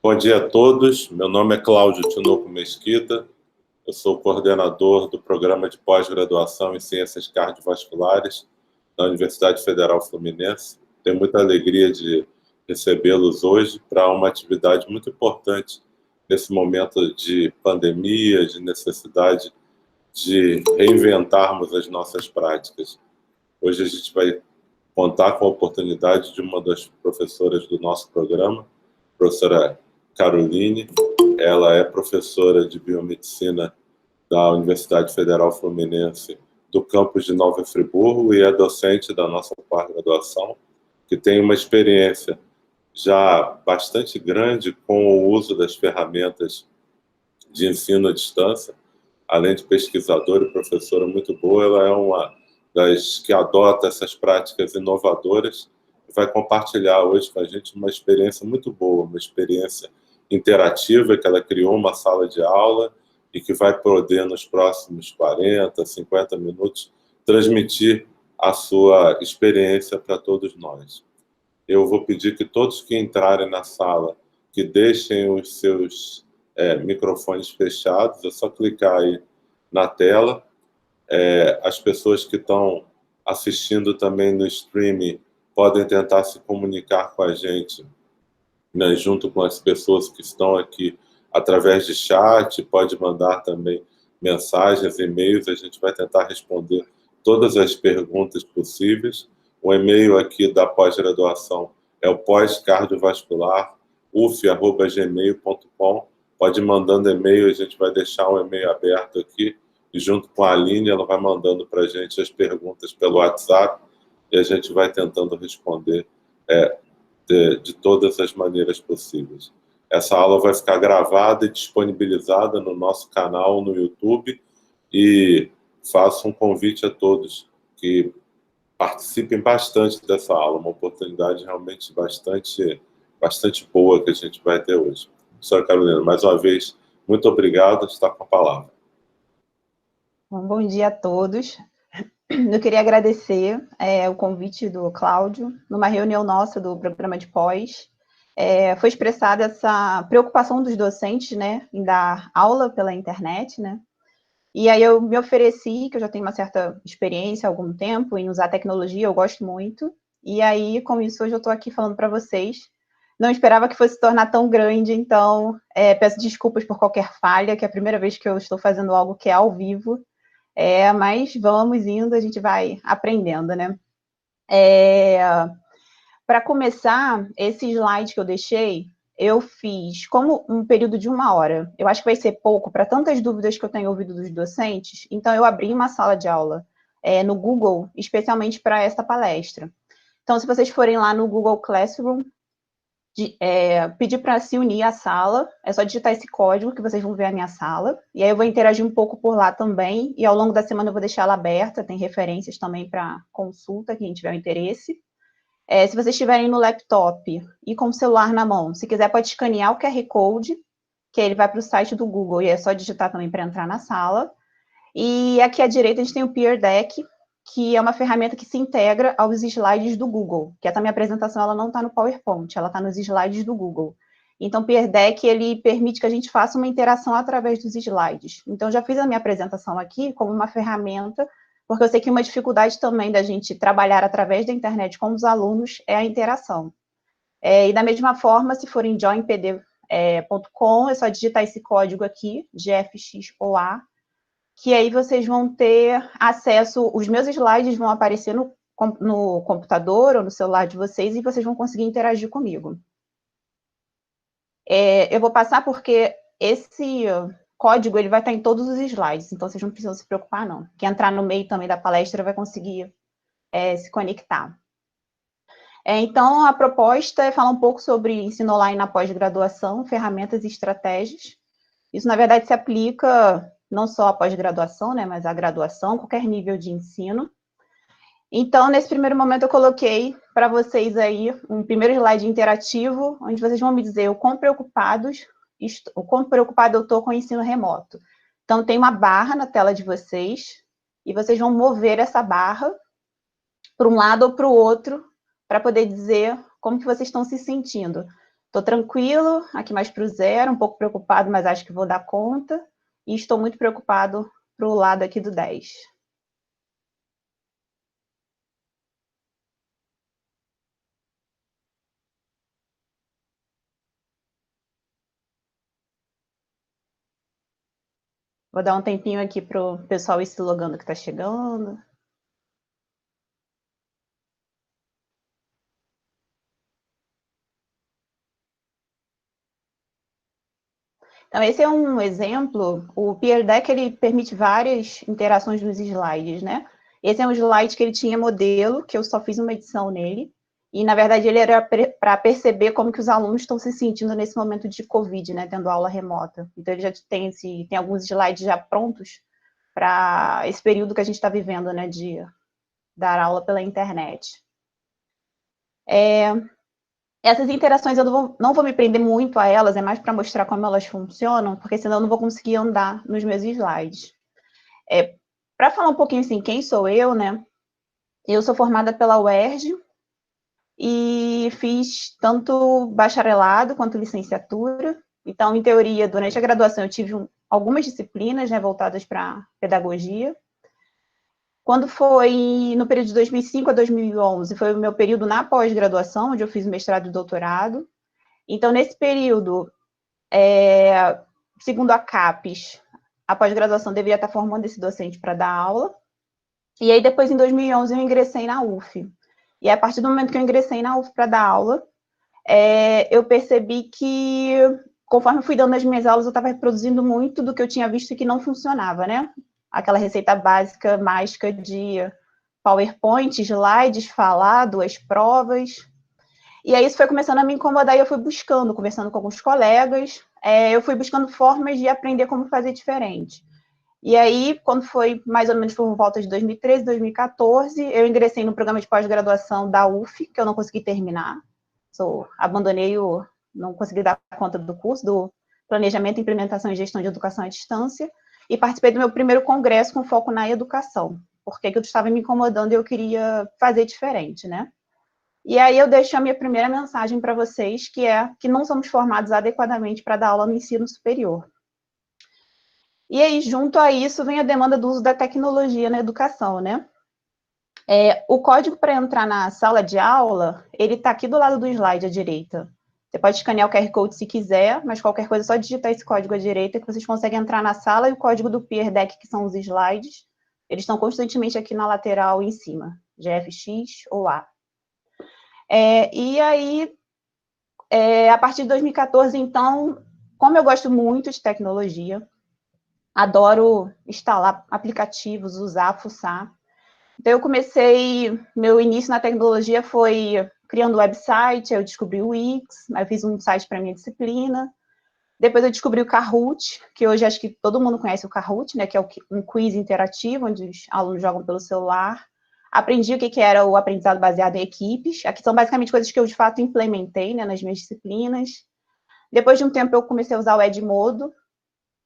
Bom dia a todos, meu nome é Cláudio Tinoco Mesquita, eu sou coordenador do Programa de Pós-Graduação em Ciências Cardiovasculares da Universidade Federal Fluminense. Tenho muita alegria de recebê-los hoje para uma atividade muito importante nesse momento de pandemia, de necessidade de reinventarmos as nossas práticas. Hoje a gente vai contar com a oportunidade de uma das professoras do nosso programa, professora Caroline. Ela é professora de biomedicina da Universidade Federal Fluminense do campus de Nova Friburgo e é docente da nossa pós-graduação, que tem uma experiência já bastante grande com o uso das ferramentas de ensino à distância. Além de pesquisadora e professora muito boa, ela é uma das que adota essas práticas inovadoras e vai compartilhar hoje com a gente uma experiência muito boa, uma experiência interativa, que ela criou uma sala de aula e que vai poder, nos próximos 40, 50 minutos, transmitir a sua experiência para todos nós. Eu vou pedir que todos que entrarem na sala, que deixem os seus microfones fechados, é só clicar aí na tela. As pessoas que estão assistindo também no streaming podem tentar se comunicar com a gente, né, junto com as pessoas que estão aqui através de chat, pode mandar também mensagens, e-mails, a gente vai tentar responder todas as perguntas possíveis. O e-mail aqui da pós-graduação é o pós-cardiovascular, uf@gmail.com. Pode ir mandando e-mail, a gente vai deixar um e-mail aberto aqui, e junto com a Aline, ela vai mandando para a gente as perguntas pelo WhatsApp, e a gente vai tentando responder de todas as maneiras possíveis. Essa aula vai ficar gravada e disponibilizada no nosso canal no YouTube, e faço um convite a todos que participem bastante dessa aula, uma oportunidade realmente bastante boa que a gente vai ter hoje. Professora Carolina, mais uma vez, muito obrigado, está com a palavra. Bom dia a todos. Eu queria agradecer o convite do Cláudio. Numa reunião nossa do programa de pós, foi expressada essa preocupação dos docentes, né, em dar aula pela internet, né? E aí eu me ofereci, que eu já tenho uma certa experiência há algum tempo em usar tecnologia, eu gosto muito. E aí, com isso, hoje eu estou aqui falando para vocês. Não esperava que fosse se tornar tão grande, então peço desculpas por qualquer falha, que é a primeira vez que eu estou fazendo algo que é ao vivo. Mas vamos indo, a gente vai aprendendo, né? Para começar, esse slide que eu deixei, eu fiz como um período de 1 hora. Eu acho que vai ser pouco para tantas dúvidas que eu tenho ouvido dos docentes, então eu abri uma sala de aula no Google, especialmente para essa palestra. Então, se vocês forem lá no Google Classroom, pedir para se unir à sala, é só digitar esse código que vocês vão ver a minha sala, e aí eu vou interagir um pouco por lá também, e ao longo da semana eu vou deixar ela aberta, tem referências também para consulta, quem tiver interesse. Se vocês estiverem no laptop e com o celular na mão, se quiser pode escanear o QR Code, que ele vai para o site do Google, e é só digitar também para entrar na sala. E aqui à direita a gente tem o Peer Deck, que é uma ferramenta que se integra aos slides do Google, que essa minha apresentação ela não está no PowerPoint, ela está nos slides do Google. Então, o Peer Deck, ele permite que a gente faça uma interação através dos slides. Então, já fiz a minha apresentação aqui como uma ferramenta, porque eu sei que uma dificuldade também da gente trabalhar através da internet com os alunos é a interação. E da mesma forma, se for em joinpd.com, é só digitar esse código aqui, GFXOA, que aí vocês vão ter acesso, os meus slides vão aparecer no computador ou no celular de vocês e vocês vão conseguir interagir comigo. Eu vou passar porque esse código ele vai estar em todos os slides, então vocês não precisam se preocupar, não. Quem entrar no meio também da palestra vai conseguir se conectar. Então, a proposta é falar um pouco sobre ensino online na pós-graduação, ferramentas e estratégias. Isso, na verdade, se aplica não só à pós-graduação, né, mas à graduação, qualquer nível de ensino. Então, nesse primeiro momento, eu coloquei para vocês aí um primeiro slide interativo, onde vocês vão me dizer o quão preocupado eu estou com o ensino remoto. Então, tem uma barra na tela de vocês, e vocês vão mover essa barra para um lado ou para o outro, para poder dizer como que vocês estão se sentindo. Estou tranquilo, aqui mais para o zero, um pouco preocupado, mas acho que vou dar conta. E estou muito preocupado para o lado aqui do 10. Vou dar um tempinho aqui para o pessoal ir se logando que está chegando. Então, esse é um exemplo. O Peer Deck ele permite várias interações nos slides, né? Esse é um slide que ele tinha modelo, que eu só fiz uma edição nele. E, na verdade, ele era para perceber como que os alunos estão se sentindo nesse momento de Covid, né? Tendo aula remota. Então, ele já tem alguns slides já prontos para esse período que a gente está vivendo, né? De dar aula pela internet. Essas interações eu não vou me prender muito a elas, é mais para mostrar como elas funcionam, porque senão eu não vou conseguir andar nos meus slides. Para falar um pouquinho assim, quem sou eu, né? Eu sou formada pela UERJ e fiz tanto bacharelado quanto licenciatura. Então, em teoria, durante a graduação eu tive algumas disciplinas, né, voltadas para pedagogia. Quando foi no período de 2005 a 2011, foi o meu período na pós-graduação, onde eu fiz mestrado e doutorado. Então, nesse período, segundo a CAPES, a pós-graduação deveria estar formando esse docente para dar aula. E aí, depois, em 2011, eu ingressei na UF. E a partir do momento que eu ingressei na UF para dar aula, eu percebi que, conforme eu fui dando as minhas aulas, eu estava reproduzindo muito do que eu tinha visto que não funcionava, né? Aquela receita básica, mágica de PowerPoint, slides, falar, 2 provas. E aí isso foi começando a me incomodar e eu fui buscando, conversando com alguns colegas, eu fui buscando formas de aprender como fazer diferente. E aí, quando foi mais ou menos por volta de 2013, 2014, eu ingressei no programa de pós-graduação da UF, que eu não consegui terminar. Abandonei não consegui dar conta do curso, do Planejamento, Implementação e Gestão de Educação à Distância, e participei do meu primeiro congresso com foco na educação, porque eu estava me incomodando e eu queria fazer diferente, né? E aí eu deixo a minha primeira mensagem para vocês, que é que não somos formados adequadamente para dar aula no ensino superior. E aí, junto a isso, vem a demanda do uso da tecnologia na educação, né? O código para entrar na sala de aula, ele está aqui do lado do slide à direita. Você pode escanear o QR Code se quiser, mas qualquer coisa é só digitar esse código à direita que vocês conseguem entrar na sala, e o código do Peer Deck, que são os slides, eles estão constantemente aqui na lateral em cima, GFX ou A. E aí, a partir de 2014, então, como eu gosto muito de tecnologia, adoro instalar aplicativos, usar, fuçar. Então, eu comecei, meu início na tecnologia foi criando website, eu descobri o Wix, eu fiz um site para minha disciplina. Depois eu descobri o Kahoot, que hoje acho que todo mundo conhece o Kahoot, né, que é um quiz interativo, onde os alunos jogam pelo celular. Aprendi o que era o aprendizado baseado em equipes. Aqui são basicamente coisas que eu, de fato, implementei, né, nas minhas disciplinas. Depois de um tempo, eu comecei a usar o Edmodo,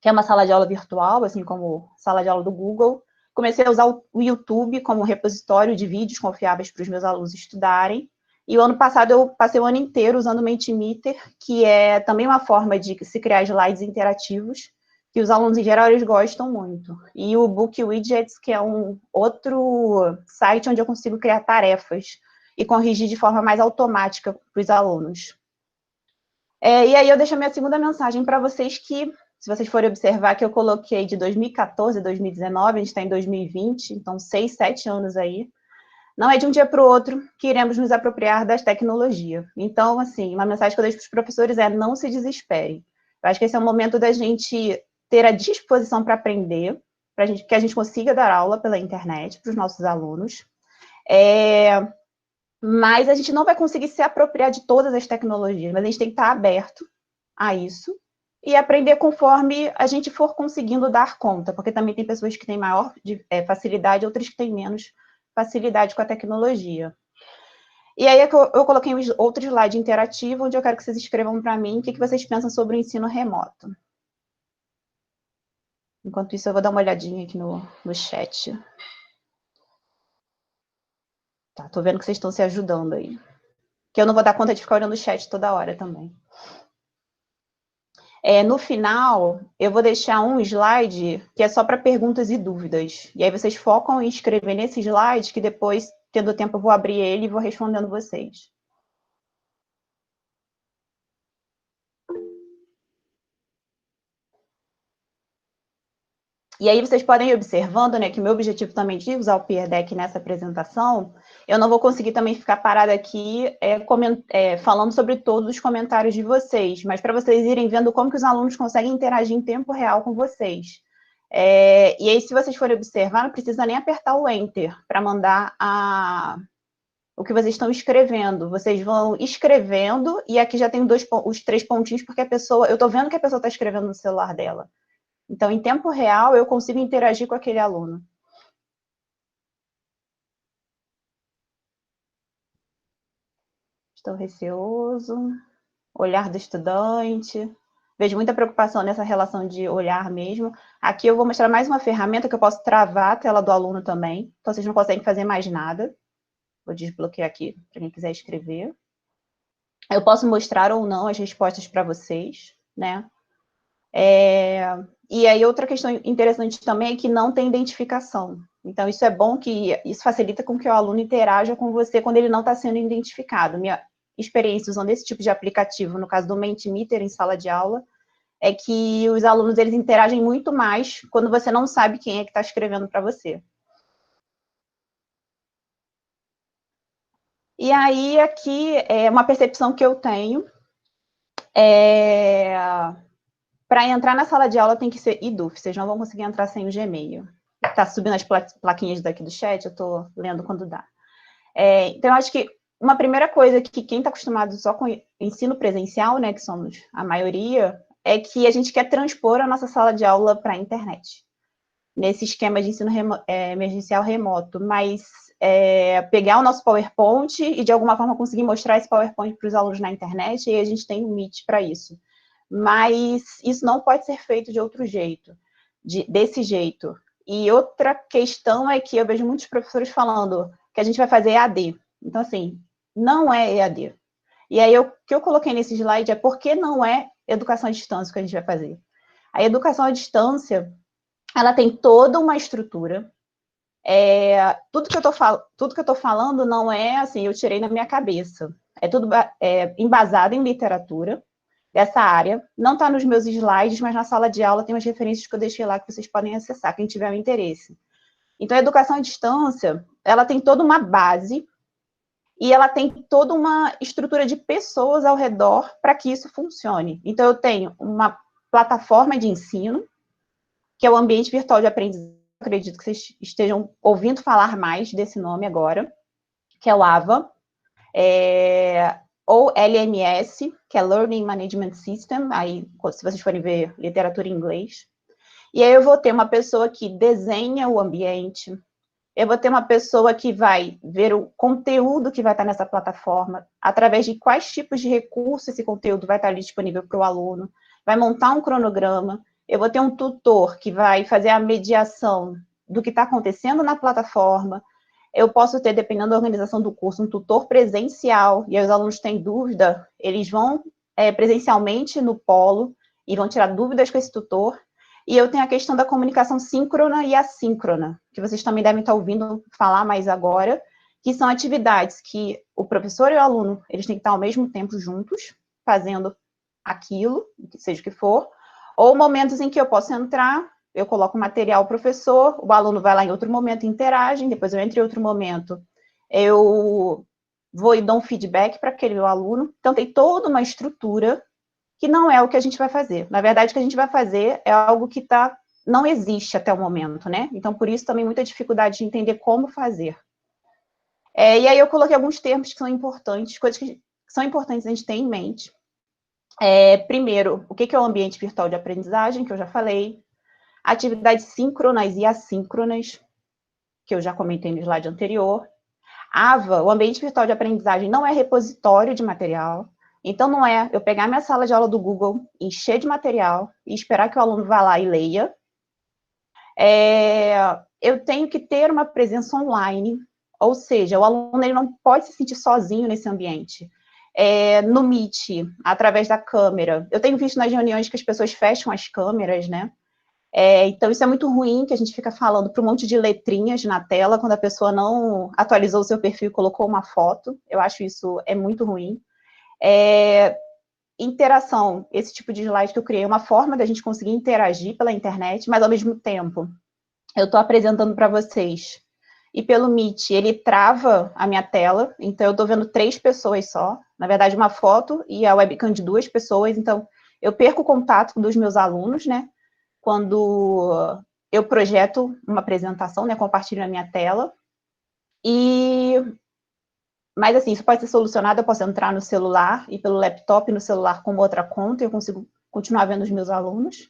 que é uma sala de aula virtual, assim como a sala de aula do Google. Comecei a usar o YouTube como repositório de vídeos confiáveis para os meus alunos estudarem. E o ano passado eu passei o ano inteiro usando o Mentimeter, que é também uma forma de se criar slides interativos, que os alunos, em geral, eles gostam muito. E o Book Widgets, que é um outro site onde eu consigo criar tarefas e corrigir de forma mais automática para os alunos. E aí eu deixo a minha segunda mensagem para vocês, que, se vocês forem observar, que eu coloquei de 2014 a 2019, a gente está em 2020, então 6, 7 anos aí. Não é de um dia para o outro que iremos nos apropriar das tecnologias. Então, assim, uma mensagem que eu deixo para os professores é: não se desesperem. Eu acho que esse é o momento da gente ter a disposição para aprender, que a gente consiga dar aula pela internet para os nossos alunos. Mas a gente não vai conseguir se apropriar de todas as tecnologias, mas a gente tem que estar aberto a isso e aprender conforme a gente for conseguindo dar conta, porque também tem pessoas que têm maior facilidade, outras que têm menos facilidade com a tecnologia. E aí eu coloquei outro slide interativo, onde eu quero que vocês escrevam para mim o que vocês pensam sobre o ensino remoto. Enquanto isso, eu vou dar uma olhadinha aqui no chat. Tá, tô vendo que vocês estão se ajudando aí. que eu não vou dar conta de ficar olhando o chat toda hora também. No final, eu vou deixar um slide que é só para perguntas e dúvidas. E aí vocês focam em escrever nesse slide, que depois, tendo tempo, eu vou abrir ele e vou respondendo vocês. E aí vocês podem ir observando, né, que o meu objetivo também de usar o Peer Deck nessa apresentação, eu não vou conseguir também ficar parada aqui falando sobre todos os comentários de vocês, mas para vocês irem vendo como que os alunos conseguem interagir em tempo real com vocês. E aí, se vocês forem observar, não precisa nem apertar o Enter para mandar o que vocês estão escrevendo. Vocês vão escrevendo, e aqui já tem os 3 pontinhos, porque eu estou vendo que a pessoa está escrevendo no celular dela. Então, em tempo real, eu consigo interagir com aquele aluno. Estou receoso. Olhar do estudante. Vejo muita preocupação nessa relação de olhar mesmo. Aqui eu vou mostrar mais uma ferramenta que eu posso travar a tela do aluno também. Então, vocês não conseguem fazer mais nada. Vou desbloquear aqui para quem quiser escrever. Eu posso mostrar ou não as respostas para vocês, né? E aí, outra questão interessante também é que não tem identificação. Então, isso é bom, que isso facilita com que o aluno interaja com você quando ele não está sendo identificado. Minha experiência usando esse tipo de aplicativo, no caso do Mentimeter em sala de aula, é que os alunos eles interagem muito mais quando você não sabe quem é que está escrevendo para você. E aí, aqui, é uma percepção que eu tenho, para entrar na sala de aula tem que ser EDUF, vocês não vão conseguir entrar sem o Gmail. Está subindo as plaquinhas daqui do chat, eu estou lendo quando dá. Então, eu acho que uma primeira coisa que quem está acostumado só com ensino presencial, né, que somos a maioria, é que a gente quer transpor a nossa sala de aula para a internet, nesse esquema de ensino emergencial remoto, mas pegar o nosso PowerPoint e, de alguma forma, conseguir mostrar esse PowerPoint para os alunos na internet, e a gente tem um Meet para isso. Mas isso não pode ser feito de outro jeito, desse jeito. E outra questão é que eu vejo muitos professores falando que a gente vai fazer EAD. Então, assim, não é EAD. E aí, o que eu coloquei nesse slide é por que não é educação à distância que a gente vai fazer. A educação à distância, ela tem toda uma estrutura. Tudo que eu estou falando não é assim, eu tirei na minha cabeça. É tudo embasado em literatura dessa área. Não está nos meus slides, mas na sala de aula tem umas referências que eu deixei lá que vocês podem acessar, quem tiver um interesse. Então, a educação à distância, ela tem toda uma base e ela tem toda uma estrutura de pessoas ao redor para que isso funcione. Então, eu tenho uma plataforma de ensino, que é o ambiente virtual de aprendizagem. Acredito que vocês estejam ouvindo falar mais desse nome agora, que é o AVA, ou LMS, que é Learning Management System, aí, se vocês forem ver literatura em inglês. E aí eu vou ter uma pessoa que desenha o ambiente, eu vou ter uma pessoa que vai ver o conteúdo que vai estar nessa plataforma, através de quais tipos de recursos esse conteúdo vai estar ali disponível para o aluno, vai montar um cronograma, eu vou ter um tutor que vai fazer a mediação do que está acontecendo na plataforma, eu posso ter, dependendo da organização do curso, um tutor presencial, e aí os alunos têm dúvida, eles vão presencialmente no polo e vão tirar dúvidas com esse tutor. E eu tenho a questão da comunicação síncrona e assíncrona, que vocês também devem estar ouvindo falar mais agora, que são atividades que o professor e o aluno, eles têm que estar ao mesmo tempo juntos, fazendo aquilo, seja o que for, ou momentos em que eu posso entrar, eu coloco material ao professor, o aluno vai lá em outro momento e interage, depois eu entro em outro momento, eu vou e dou um feedback para aquele meu aluno. Então, tem toda uma estrutura que não é o que a gente vai fazer. Na verdade, o que a gente vai fazer é algo que não existe até o momento, né? Então, por isso, também muita dificuldade de entender como fazer. E aí eu coloquei alguns termos que são importantes, coisas que são importantes a gente ter em mente. Primeiro, o que é o ambiente virtual de aprendizagem, que eu já falei. Atividades síncronas e assíncronas, que eu já comentei no slide anterior. AVA, o ambiente virtual de aprendizagem, não é repositório de material. Então, não é eu pegar minha sala de aula do Google, encher de material e esperar que o aluno vá lá e leia. Eu tenho que ter uma presença online, ou seja, o aluno ele não pode se sentir sozinho nesse ambiente. No Meet, através da câmera. Eu tenho visto nas reuniões que as pessoas fecham as câmeras, né? Então, isso é muito ruim, que a gente fica falando para um monte de letrinhas na tela, quando a pessoa não atualizou o seu perfil e colocou uma foto. Eu acho isso muito ruim. Interação, esse tipo de slide que eu criei, é uma forma da gente conseguir interagir pela internet, mas, ao mesmo tempo, eu estou apresentando para vocês. E pelo Meet, ele trava a minha tela, então eu estou vendo 3 pessoas só. Na verdade, uma foto e a webcam de 2 pessoas, então eu perco o contato dos meus alunos, né? Quando eu projeto uma apresentação, né, compartilho a minha tela. Mas, assim, isso pode ser solucionado, eu posso entrar no celular e pelo laptop no celular com outra conta, e eu consigo continuar vendo os meus alunos.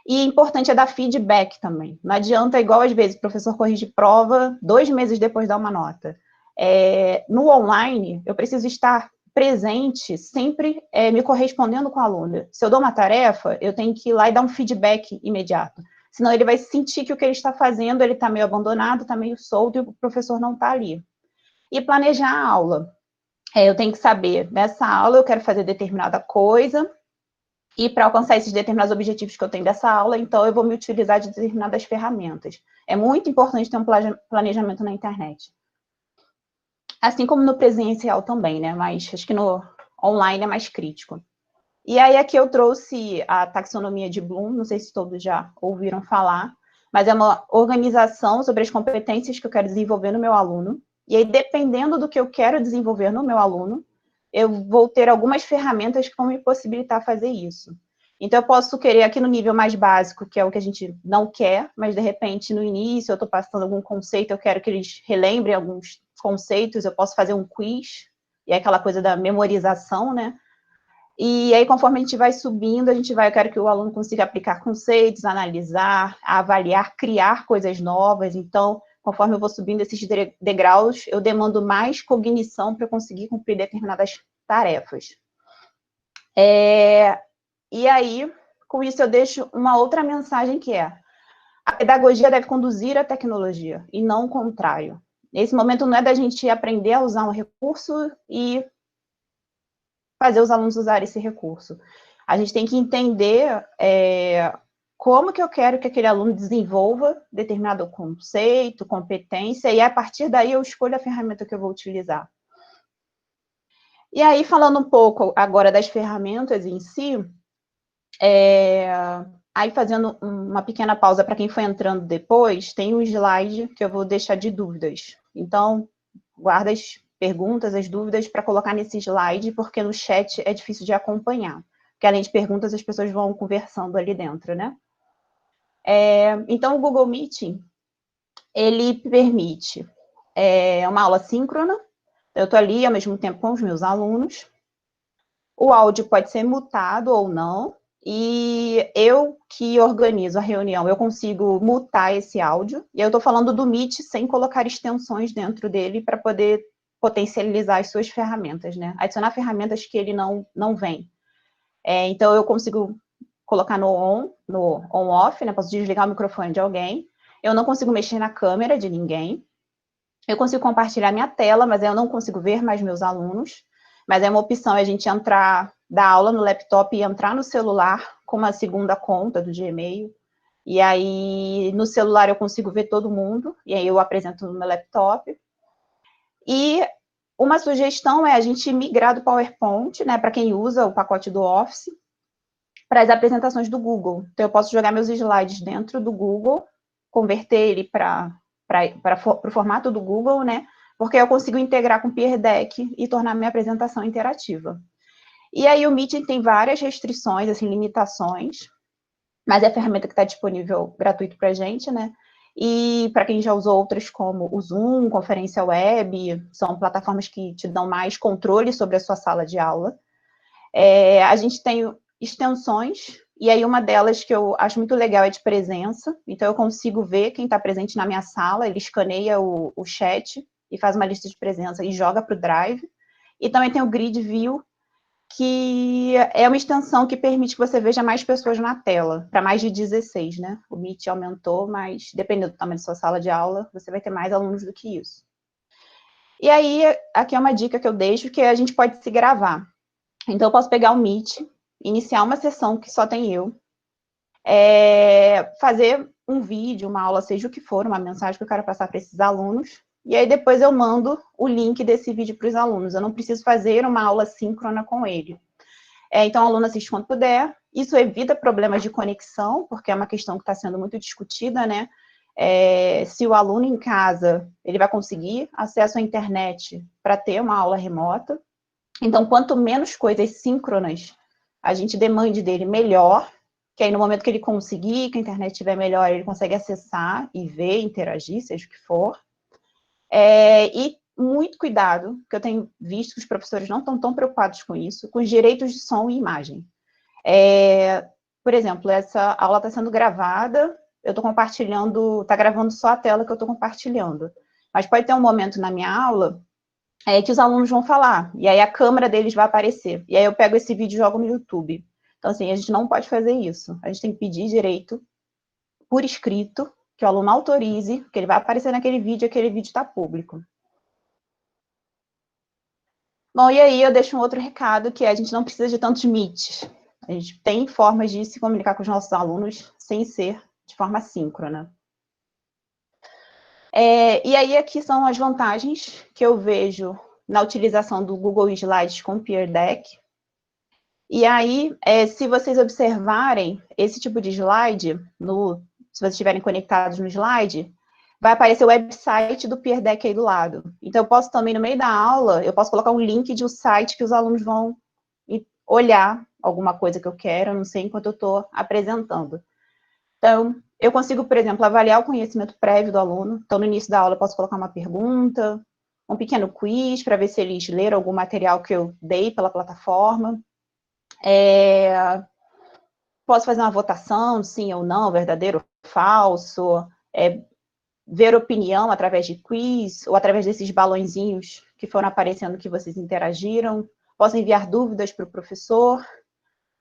E importante é dar feedback também. Não adianta, igual às vezes, o professor corrige prova 2 meses depois dá uma nota. No online, eu preciso estar presente, sempre me correspondendo com o aluno. Se eu dou uma tarefa, eu tenho que ir lá e dar um feedback imediato. Senão ele vai sentir que o que ele está fazendo, ele está meio abandonado, está meio solto e o professor não está ali. E planejar a aula. Eu tenho que saber, nessa aula eu quero fazer determinada coisa, e para alcançar esses determinados objetivos que eu tenho dessa aula, então eu vou me utilizar de determinadas ferramentas. É muito importante ter um planejamento na internet. Assim como no presencial também, né? Mas acho que no online é mais crítico. E aí aqui eu trouxe a taxonomia de Bloom, não sei se todos já ouviram falar, mas é uma organização sobre as competências que eu quero desenvolver no meu aluno. E aí, dependendo do que eu quero desenvolver no meu aluno, eu vou ter algumas ferramentas que vão me possibilitar fazer isso. Então, eu posso querer aqui no nível mais básico, que é o que a gente não quer, mas, de repente, no início, eu estou passando algum conceito, eu quero que eles relembrem alguns conceitos, eu posso fazer um quiz, e é aquela coisa da memorização, né? E aí, conforme a gente vai subindo, eu quero que o aluno consiga aplicar conceitos, analisar, avaliar, criar coisas novas. Então, conforme eu vou subindo esses degraus, eu demando mais cognição para conseguir cumprir determinadas tarefas. E aí, com isso, eu deixo uma outra mensagem que é: a pedagogia deve conduzir a tecnologia, e não o contrário. Nesse momento, não é da gente aprender a usar um recurso e fazer os alunos usarem esse recurso. A gente tem que entender como que eu quero que aquele aluno desenvolva determinado conceito, competência, e a partir daí eu escolho a ferramenta que eu vou utilizar. E aí, falando um pouco agora das ferramentas em si, aí fazendo uma pequena pausa para quem foi entrando depois, tem um slide que eu vou deixar de dúvidas. Então, guarda as perguntas, as dúvidas para colocar nesse slide, porque no chat é difícil de acompanhar. Porque além de perguntas, as pessoas vão conversando ali dentro, né? Então, o Google Meeting, ele permite uma aula síncrona. Eu estou ali ao mesmo tempo com os meus alunos. O áudio pode ser mutado ou não. E eu que organizo a reunião, eu consigo mutar esse áudio. E eu estou falando do Meet sem colocar extensões dentro dele para poder potencializar as suas ferramentas, né? Adicionar ferramentas que ele não vem. Então, eu consigo colocar no on-off, né? Posso desligar o microfone de alguém. Eu não consigo mexer na câmera de ninguém. Eu consigo compartilhar minha tela, mas eu não consigo ver mais meus alunos. Mas é uma opção a gente entrar, dar aula no laptop e entrar no celular com uma segunda conta do Gmail. E aí, no celular, eu consigo ver todo mundo. E aí, eu apresento no meu laptop. E uma sugestão é a gente migrar do PowerPoint, né, para quem usa o pacote do Office, para as apresentações do Google. Então, eu posso jogar meus slides dentro do Google, converter ele para o formato do Google, né, porque eu consigo integrar com o Peer Deck e tornar minha apresentação interativa. E aí, o Meeting tem várias restrições, assim, limitações, mas é a ferramenta que está disponível gratuito para a gente, né? E para quem já usou outras como o Zoom, Conferência Web, são plataformas que te dão mais controle sobre a sua sala de aula. A gente tem extensões, e aí uma delas que eu acho muito legal é de presença, então eu consigo ver quem está presente na minha sala, ele escaneia o chat e faz uma lista de presença e joga para o Drive. E também tem o Grid View, que é uma extensão que permite que você veja mais pessoas na tela, para mais de 16, né? O Meet aumentou, mas dependendo do tamanho da sua sala de aula, você vai ter mais alunos do que isso. E aí, aqui é uma dica que eu deixo, que a gente pode se gravar. Então, eu posso pegar o Meet, iniciar uma sessão que só tem eu, fazer um vídeo, uma aula, seja o que for, uma mensagem que eu quero passar para esses alunos, e aí depois eu mando o link desse vídeo para os alunos. Eu não preciso fazer uma aula síncrona com ele. Então, o aluno assiste quando puder. Isso evita problemas de conexão, porque é uma questão que está sendo muito discutida, né? Se o aluno em casa, ele vai conseguir acesso à internet para ter uma aula remota. Então, quanto menos coisas síncronas a gente demande dele, melhor, que aí no momento que ele conseguir, que a internet estiver melhor, ele consegue acessar e ver, interagir, seja o que for. E muito cuidado, que eu tenho visto que os professores não estão tão preocupados com isso, com os direitos de som e imagem. Por exemplo, essa aula está sendo gravada, eu estou compartilhando, está gravando só a tela que eu estou compartilhando. Mas pode ter um momento na minha aula que os alunos vão falar, e aí a câmera deles vai aparecer. E aí eu pego esse vídeo e jogo no YouTube. Então, assim, a gente não pode fazer isso. A gente tem que pedir direito por escrito, que o aluno autorize, que ele vai aparecer naquele vídeo, aquele vídeo está público. Bom, e aí eu deixo um outro recado, que a gente não precisa de tantos meets. A gente tem formas de se comunicar com os nossos alunos sem ser de forma síncrona. E aí aqui são as vantagens que eu vejo na utilização do Google Slides com Peer Deck. E aí, se vocês observarem esse tipo de slide, se vocês estiverem conectados no slide, vai aparecer o website do Peer Deck aí do lado. Então, eu posso também, no meio da aula, eu posso colocar um link de um site que os alunos vão olhar alguma coisa que eu quero, não sei, enquanto eu estou apresentando. Então, eu consigo, por exemplo, avaliar o conhecimento prévio do aluno. Então, no início da aula, eu posso colocar uma pergunta, um pequeno quiz, para ver se eles leram algum material que eu dei pela plataforma. Posso fazer uma votação, sim ou não, verdadeiro ou falso, ver opinião através de quiz, ou através desses balõezinhos que foram aparecendo que vocês interagiram. Posso enviar dúvidas para o professor.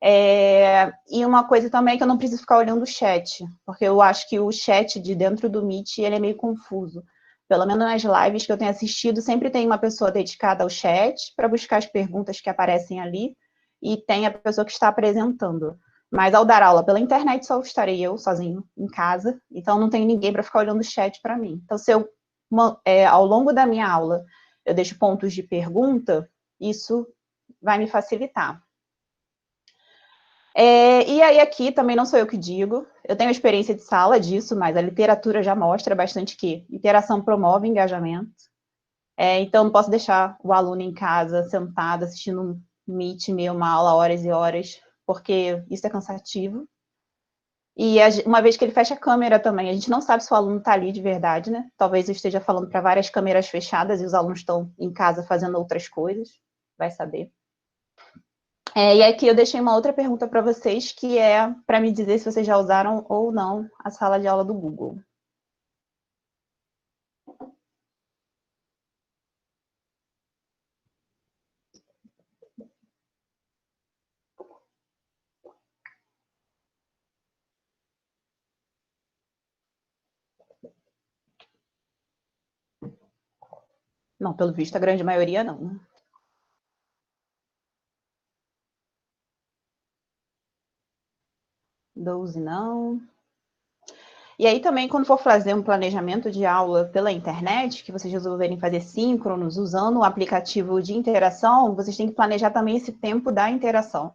E uma coisa também é que eu não preciso ficar olhando o chat, porque eu acho que o chat de dentro do Meet, ele é meio confuso. Pelo menos nas lives que eu tenho assistido, sempre tem uma pessoa dedicada ao chat para buscar as perguntas que aparecem ali, e tem a pessoa que está apresentando. Mas ao dar aula pela internet, só estarei eu sozinho em casa, então não tem ninguém para ficar olhando o chat para mim. Então, se eu, ao longo da minha aula, eu deixo pontos de pergunta, isso vai me facilitar. E aí aqui também não sou eu que digo, eu tenho experiência de sala disso, mas a literatura já mostra bastante que interação promove engajamento. Então, não posso deixar o aluno em casa, sentado, assistindo um Meet meu, uma aula, horas e horas, porque isso é cansativo. E uma vez que ele fecha a câmera também, a gente não sabe se o aluno está ali de verdade, né? Talvez eu esteja falando para várias câmeras fechadas e os alunos estão em casa fazendo outras coisas, vai saber. E aqui eu deixei uma outra pergunta para vocês, que é para me dizer se vocês já usaram ou não a sala de aula do Google. Não, pelo visto, a grande maioria não, né? 12 não. E aí também, quando for fazer um planejamento de aula pela internet, que vocês resolverem fazer síncronos, usando o aplicativo de interação, vocês têm que planejar também esse tempo da interação.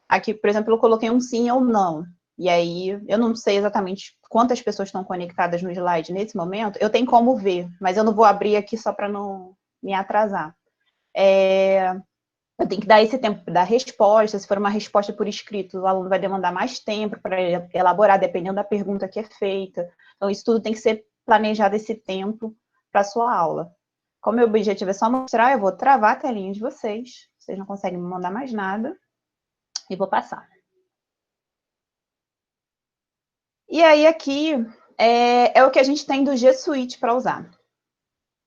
Aqui, por exemplo, eu coloquei um sim ou não. E aí, eu não sei exatamente quantas pessoas estão conectadas no slide nesse momento. Eu tenho como ver, mas eu não vou abrir aqui só para não me atrasar. Eu tenho que dar esse tempo da resposta. Se for uma resposta por escrito, o aluno vai demandar mais tempo para elaborar, dependendo da pergunta que é feita. Então, isso tudo tem que ser planejado, esse tempo, para a sua aula. Como meu objetivo é só mostrar, eu vou travar a telinha de vocês. Vocês não conseguem me mandar mais nada. E vou passar. E aí, aqui, é o que a gente tem do G Suite para usar.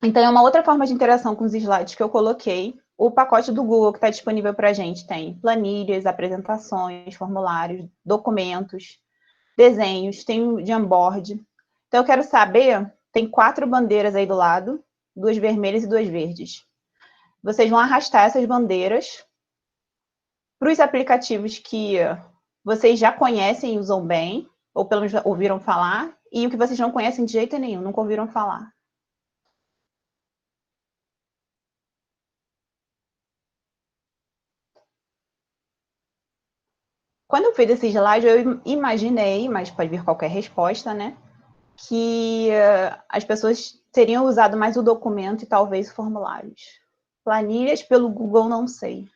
Então, é uma outra forma de interação com os slides que eu coloquei. O pacote do Google que está disponível para a gente tem planilhas, apresentações, formulários, documentos, desenhos, tem o Jamboard. Então, eu quero saber, tem 4 bandeiras aí do lado, 2 vermelhas e 2 verdes. Vocês vão arrastar essas bandeiras para os aplicativos que vocês já conhecem e usam bem, ou pelo menos ouviram falar, e o que vocês não conhecem de jeito nenhum, nunca ouviram falar. Quando eu fiz esse slide, eu imaginei, mas pode vir qualquer resposta, né? Que as pessoas teriam usado mais o documento e talvez formulários. Planilhas pelo Google, não sei.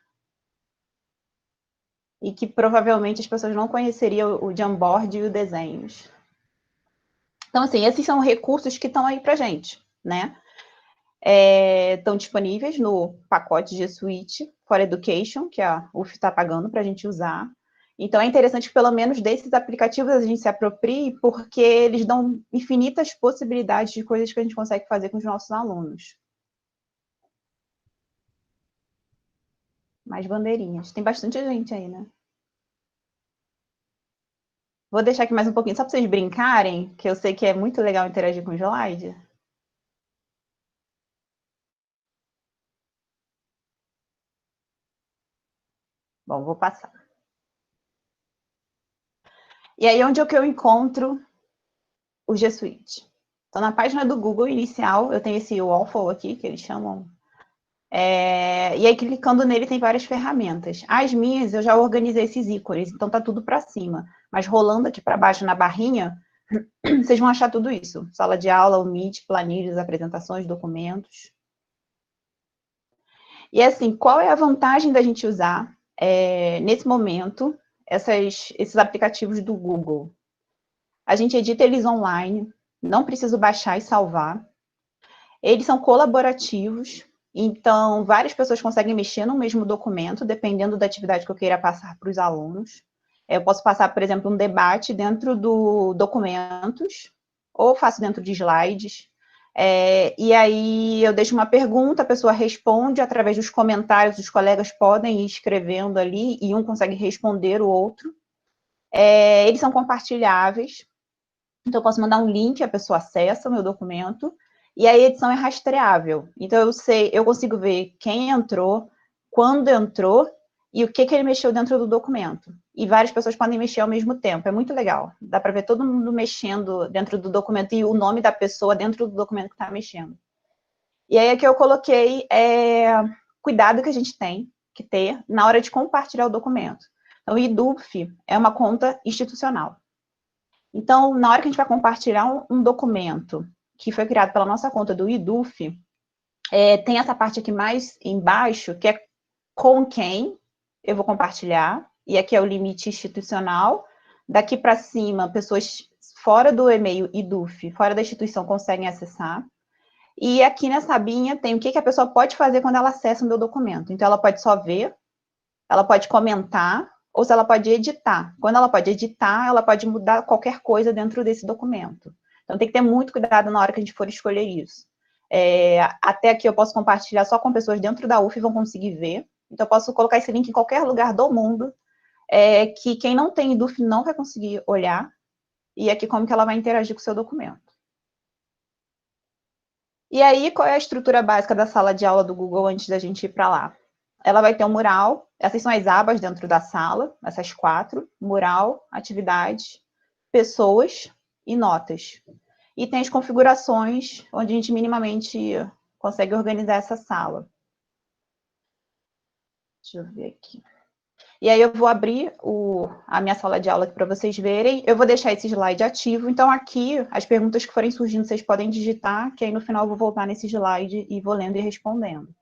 E que provavelmente as pessoas não conheceriam o Jamboard e os desenhos. Então, assim, esses são recursos que estão aí para gente, né? Estão disponíveis no pacote G Suite for Education, que a UF está pagando para a gente usar. Então, é interessante que, pelo menos, desses aplicativos a gente se aproprie, porque eles dão infinitas possibilidades de coisas que a gente consegue fazer com os nossos alunos. Mais bandeirinhas. Tem bastante gente aí, né? Vou deixar aqui mais um pouquinho, só para vocês brincarem, que eu sei que é muito legal interagir com o slide. Bom, vou passar. E aí, onde é que eu encontro o G Suite? Então, na página do Google inicial, eu tenho esse waffle aqui, que eles chamam. E aí, clicando nele, tem várias ferramentas. As minhas, eu já organizei esses ícones, então tá tudo para cima. Mas rolando aqui para baixo na barrinha, vocês vão achar tudo isso. Sala de aula, o Meet, planilhas, apresentações, documentos. E assim, qual é a vantagem da gente usar, nesse momento, esses aplicativos do Google? A gente edita eles online, não preciso baixar e salvar. Eles são colaborativos, então várias pessoas conseguem mexer no mesmo documento, dependendo da atividade que eu queira passar para os alunos. Eu posso passar, por exemplo, um debate dentro do documentos, ou faço dentro de slides. E aí eu deixo uma pergunta, a pessoa responde através dos comentários, os colegas podem ir escrevendo ali, e um consegue responder o outro. Eles são compartilháveis, então eu posso mandar um link, a pessoa acessa o meu documento, e a edição é rastreável. Então eu consigo ver quem entrou, quando entrou, e o que ele mexeu dentro do documento. E várias pessoas podem mexer ao mesmo tempo, é muito legal. Dá para ver todo mundo mexendo dentro do documento e o nome da pessoa dentro do documento que está mexendo. E aí aqui eu coloquei cuidado que a gente tem que ter na hora de compartilhar o documento. Então, o IDUF é uma conta institucional. Então, na hora que a gente vai compartilhar um documento que foi criado pela nossa conta do IDUF, tem essa parte aqui mais embaixo, que é com quem eu vou compartilhar, e aqui é o limite institucional. Daqui para cima, pessoas fora do e-mail IDUF, fora da instituição, conseguem acessar. E aqui nessa abinha tem o que a pessoa pode fazer quando ela acessa o meu documento. Então, ela pode só ver, ela pode comentar, ou se ela pode editar. Quando ela pode editar, ela pode mudar qualquer coisa dentro desse documento. Então, tem que ter muito cuidado na hora que a gente for escolher isso. Até aqui eu posso compartilhar só com pessoas dentro da UF e vão conseguir ver. Então, eu posso colocar esse link em qualquer lugar do mundo, que quem não tem IDUF não vai conseguir olhar, e aqui como que ela vai interagir com o seu documento. E aí, qual é a estrutura básica da sala de aula do Google antes da gente ir para lá? Ela vai ter um mural, essas são as abas dentro da sala, essas 4, mural, atividades, pessoas e notas. E tem as configurações, onde a gente minimamente consegue organizar essa sala. Deixa eu ver aqui. E aí eu vou abrir a minha sala de aula aqui para vocês verem. Eu vou deixar esse slide ativo, então aqui, as perguntas que forem surgindo, vocês podem digitar, que aí no final eu vou voltar nesse slide e vou lendo e respondendo.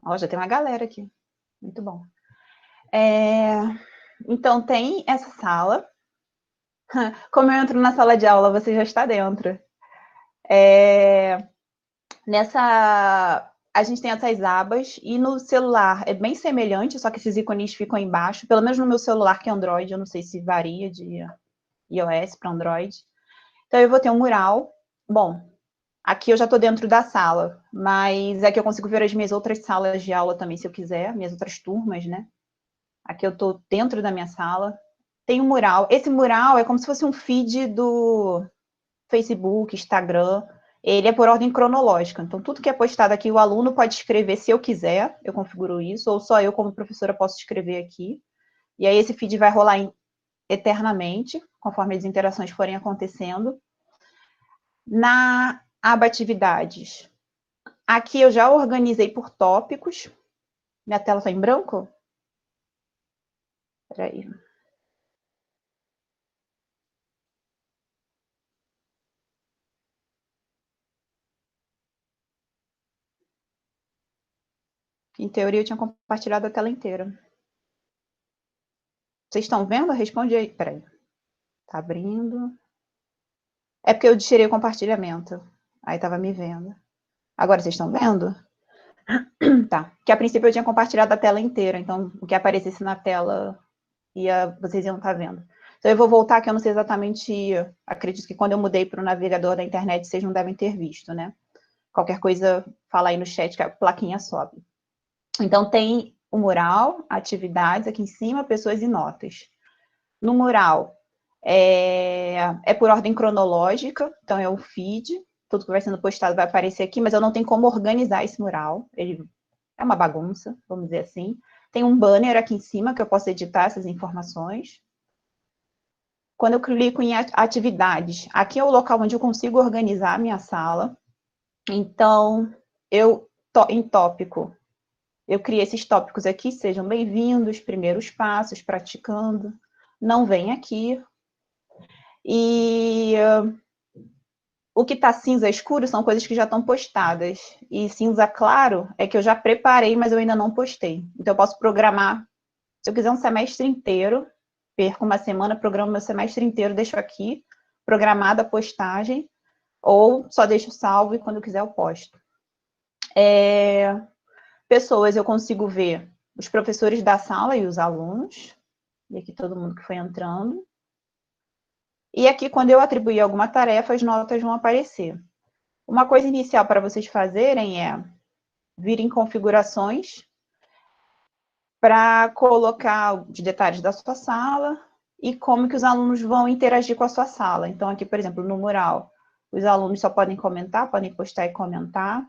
Ó, já tem uma galera aqui. Muito bom. Então, tem essa sala. Como eu entro na sala de aula, você já está dentro. A gente tem essas abas, e no celular é bem semelhante, só que esses ícones ficam embaixo, pelo menos no meu celular, que é Android, eu não sei se varia de iOS para Android. Então, eu vou ter um mural. Bom, Aqui eu já estou dentro da sala, mas aqui eu consigo ver as minhas outras salas de aula também, se eu quiser, minhas outras turmas, né? Aqui eu estou dentro da minha sala. Tem um mural. Esse mural é como se fosse um feed do Facebook, Instagram. Ele é por ordem cronológica. Então, tudo que é postado aqui, o aluno pode escrever se eu quiser, eu configuro isso, ou só eu, como professora, posso escrever aqui. E aí esse feed vai rolar eternamente, conforme as interações forem acontecendo. Na aba atividades, aqui eu já organizei por tópicos. Minha tela está em branco? Espera aí. Em teoria, eu tinha compartilhado a tela inteira. Vocês estão vendo? Responde aí. Espera aí. Tá abrindo. É porque eu tirei o compartilhamento. Aí estava me vendo. Agora vocês estão vendo? Tá. Que a princípio eu tinha compartilhado a tela inteira. Então, o que aparecesse na tela, vocês iam estar vendo. Então, eu vou voltar, que eu não sei exatamente... Acredito que quando eu mudei para o navegador da internet, vocês não devem ter visto, né? Qualquer coisa, fala aí no chat que a plaquinha sobe. Então, tem o mural, atividades aqui em cima, pessoas e notas. No mural, é por ordem cronológica, então é o feed, tudo que vai sendo postado vai aparecer aqui, mas eu não tenho como organizar esse mural, ele é uma bagunça, vamos dizer assim. Tem um banner aqui em cima que eu posso editar essas informações. Quando eu clico em atividades, aqui é o local onde eu consigo organizar a minha sala. Então, em tópico, eu criei esses tópicos aqui, sejam bem-vindos, primeiros passos, praticando, não vem aqui. E o que está cinza escuro são coisas que já estão postadas. E cinza claro é que eu já preparei, mas eu ainda não postei. Então, eu posso programar, se eu quiser um semestre inteiro, perco uma semana, programo meu semestre inteiro, deixo aqui, programada a postagem, ou só deixo salvo e quando eu quiser eu posto. Pessoas, eu consigo ver os professores da sala e os alunos, e aqui todo mundo que foi entrando. E aqui, quando eu atribuir alguma tarefa, as notas vão aparecer. Uma coisa inicial para vocês fazerem é vir em configurações para colocar os detalhes da sua sala e como que os alunos vão interagir com a sua sala. Então, aqui, por exemplo, no mural, os alunos só podem comentar, podem postar e comentar,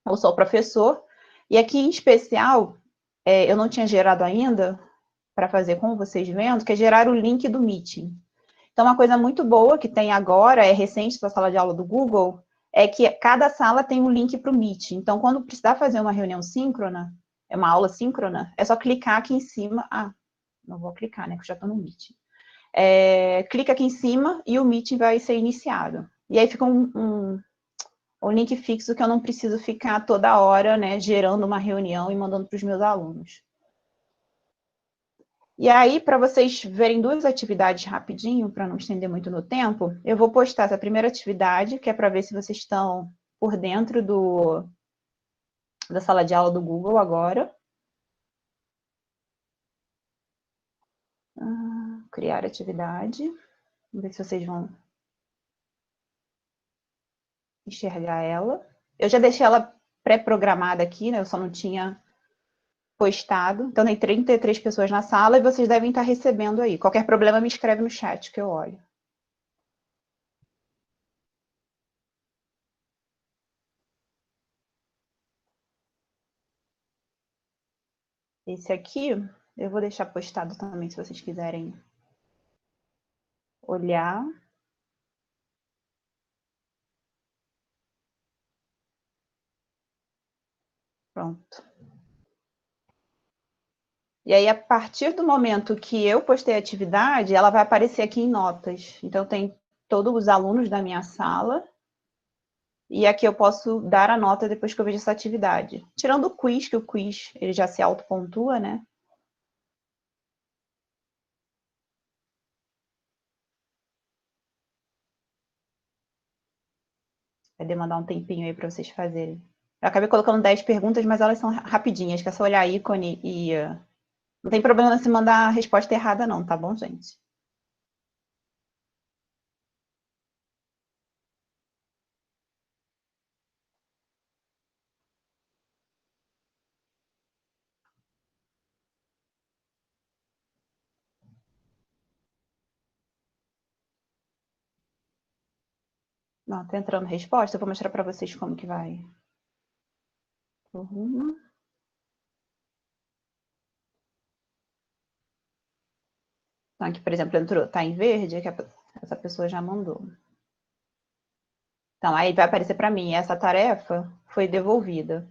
ou só o professor. E aqui, em especial, eu não tinha gerado ainda, para fazer como vocês vendo, que é gerar o link do Meeting. Então, uma coisa muito boa que tem agora, é recente da sala de aula do Google, é que cada sala tem um link para o Meet. Então, quando precisar fazer uma reunião síncrona, uma aula síncrona, é só clicar aqui em cima. Ah, não vou clicar, né, que eu já estou no Meet. Clica aqui em cima e o Meet vai ser iniciado. E aí fica um link fixo que eu não preciso ficar toda hora, né, gerando uma reunião e mandando para os meus alunos. E aí, para vocês verem duas atividades rapidinho, para não estender muito no tempo, eu vou postar essa primeira atividade, que é para ver se vocês estão por dentro da sala de aula do Google agora. Criar atividade. Vamos ver se vocês vão enxergar ela. Eu já deixei ela pré-programada aqui, né? Eu só não tinha postado. Então, tem 33 pessoas na sala e vocês devem estar recebendo aí. Qualquer problema, me escreve no chat que eu olho. Esse aqui, eu vou deixar postado também, se vocês quiserem olhar. Pronto. E aí, a partir do momento que eu postei a atividade, ela vai aparecer aqui em notas. Então, tem todos os alunos da minha sala. E aqui eu posso dar a nota depois que eu vejo essa atividade. Tirando o quiz, que o quiz ele já se autopontua, né? Vai demandar um tempinho aí para vocês fazerem. Eu acabei colocando 10 perguntas, mas elas são rapidinhas, que é só olhar ícone e... não tem problema se mandar a resposta errada não, tá bom, gente? Não, tá entrando resposta, eu vou mostrar para vocês como que vai. Então, aqui, por exemplo, entrou, tá em verde, que essa pessoa já mandou. Então, aí vai aparecer para mim, essa tarefa foi devolvida.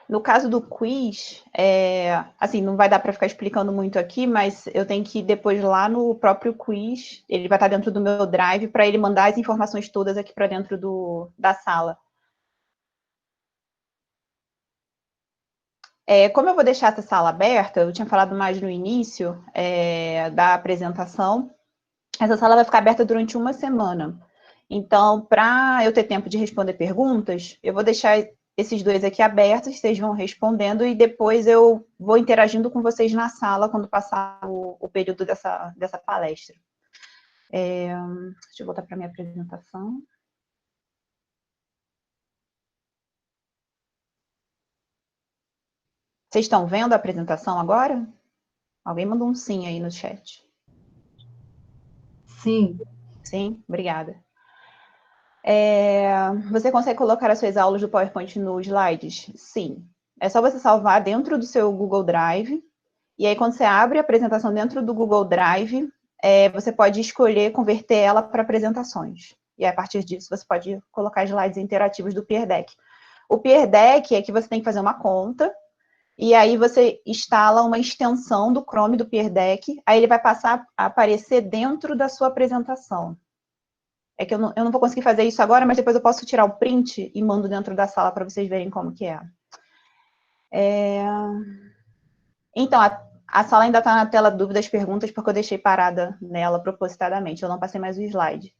No caso do quiz, assim, não vai dar para ficar explicando muito aqui, mas eu tenho que ir depois lá no próprio quiz, ele vai estar dentro do meu drive, para ele mandar as informações todas aqui para dentro da sala. Como eu vou deixar essa sala aberta, eu tinha falado mais no início da apresentação, essa sala vai ficar aberta durante uma semana. Então, para eu ter tempo de responder perguntas, eu vou deixar esses dois aqui abertos, vocês vão respondendo, e depois eu vou interagindo com vocês na sala quando passar o período dessa palestra. Deixa eu voltar para a minha apresentação. Vocês estão vendo a apresentação agora? Alguém mandou um sim aí no chat. Sim. Sim, obrigada. Você consegue colocar as suas aulas do PowerPoint nos slides? Sim. É só você salvar dentro do seu Google Drive, e aí quando você abre a apresentação dentro do Google Drive, você pode escolher converter ela para apresentações. E a partir disso você pode colocar slides interativos do Peer Deck. O Peer Deck é que você tem que fazer uma conta, e aí você instala uma extensão do Chrome do Peer Deck, aí ele vai passar a aparecer dentro da sua apresentação. É que eu não vou conseguir fazer isso agora, mas depois eu posso tirar o print e mando dentro da sala para vocês verem como que é. Então, a sala ainda está na tela dúvidas, perguntas, porque eu deixei parada nela propositadamente, eu não passei mais o slide.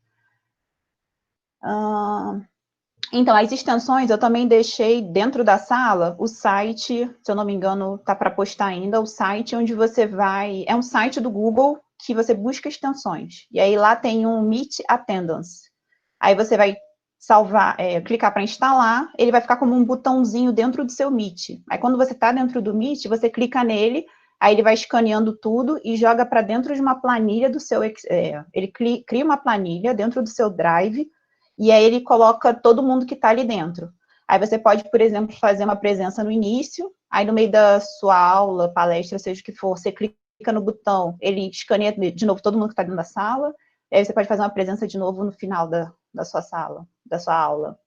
Então, as extensões eu também deixei dentro da sala o site, se eu não me engano, está para postar ainda, o site onde você vai... É um site do Google que você busca extensões. E aí lá tem um Meet Attendance. Aí você vai salvar, clicar para instalar, ele vai ficar como um botãozinho dentro do seu Meet. Aí quando você está dentro do Meet, você clica nele, aí ele vai escaneando tudo e joga para dentro de uma planilha do seu... ele cria uma planilha dentro do seu Drive, e aí ele coloca todo mundo que está ali dentro. Aí você pode, por exemplo, fazer uma presença no início, aí no meio da sua aula, palestra, seja o que for, você clica no botão, ele escaneia de novo todo mundo que está dentro da sala, aí você pode fazer uma presença de novo no final da sua sala, da sua aula.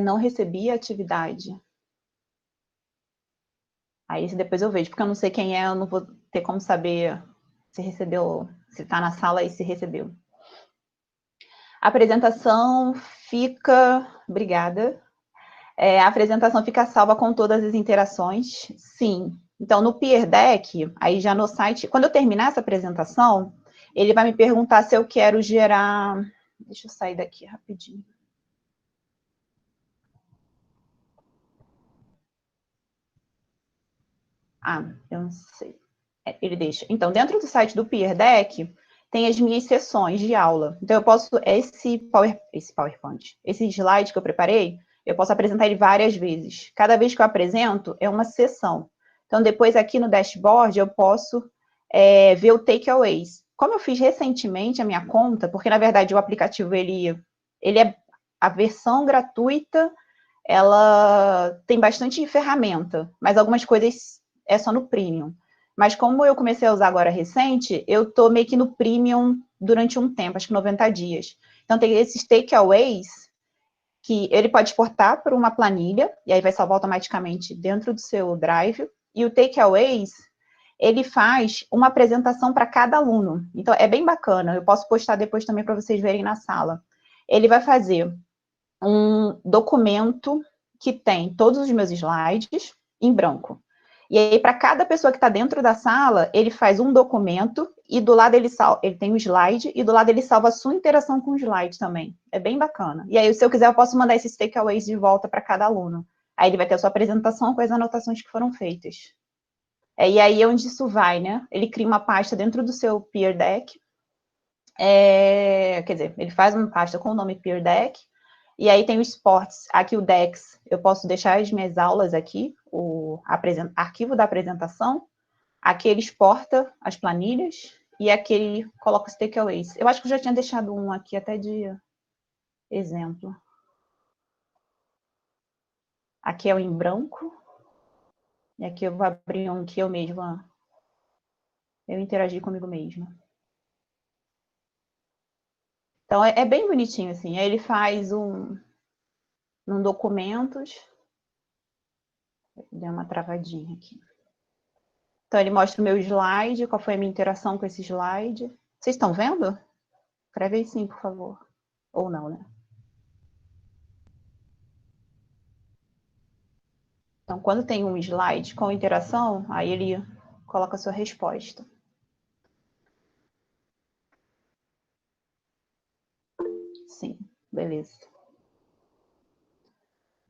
Não recebi a atividade. Aí depois eu vejo, porque eu não sei quem é, eu não vou ter como saber se recebeu, se está na sala e se recebeu. A apresentação fica... Obrigada. A apresentação fica salva com todas as interações? Sim. Então, no Peer Deck, aí já no site... Quando eu terminar essa apresentação, ele vai me perguntar se eu quero gerar... Deixa eu sair daqui rapidinho. Eu não sei. Ele deixa. Então, dentro do site do Peer Deck, tem as minhas sessões de aula. Então, eu posso... Esse PowerPoint, esse slide que eu preparei, eu posso apresentar ele várias vezes. Cada vez que eu apresento, é uma sessão. Então, depois aqui no dashboard, eu posso ver o takeaways. Como eu fiz recentemente a minha conta, porque, na verdade, o aplicativo, ele é a versão gratuita, ela tem bastante ferramenta, mas algumas coisas é só no Premium. Mas como eu comecei a usar agora recente, eu estou meio que no Premium durante um tempo, acho que 90 dias. Então, tem esses takeaways, que ele pode exportar para uma planilha, e aí vai salvar automaticamente dentro do seu Drive, e o takeaways, ele faz uma apresentação para cada aluno. Então, é bem bacana, eu posso postar depois também para vocês verem na sala. Ele vai fazer um documento que tem todos os meus slides em branco. E aí, para cada pessoa que está dentro da sala, ele faz um documento e do lado ele tem o slide e do lado ele salva a sua interação com o slide também. É bem bacana. E aí, se eu quiser, eu posso mandar esses takeaways de volta para cada aluno. Aí ele vai ter a sua apresentação com as anotações que foram feitas. E aí é onde isso vai, né? Ele cria uma pasta dentro do seu Peer Deck. Quer dizer, ele faz uma pasta com o nome Peer Deck. E aí tem o Sports, aqui o Dex, eu posso deixar as minhas aulas aqui, o arquivo da apresentação, aqui ele exporta as planilhas, e aqui ele coloca os takeaways. Eu acho que eu já tinha deixado um aqui até de exemplo. Aqui é o em branco. E aqui eu vou abrir um que eu mesma, eu interagi comigo mesma. Então, é bem bonitinho, assim. Aí ele faz um documentos. Deu uma travadinha aqui. Então, ele mostra o meu slide, qual foi a minha interação com esse slide. Vocês estão vendo? Escreve aí sim, por favor. Ou não, né? Então, quando tem um slide com interação, aí ele coloca a sua resposta. Sim, beleza.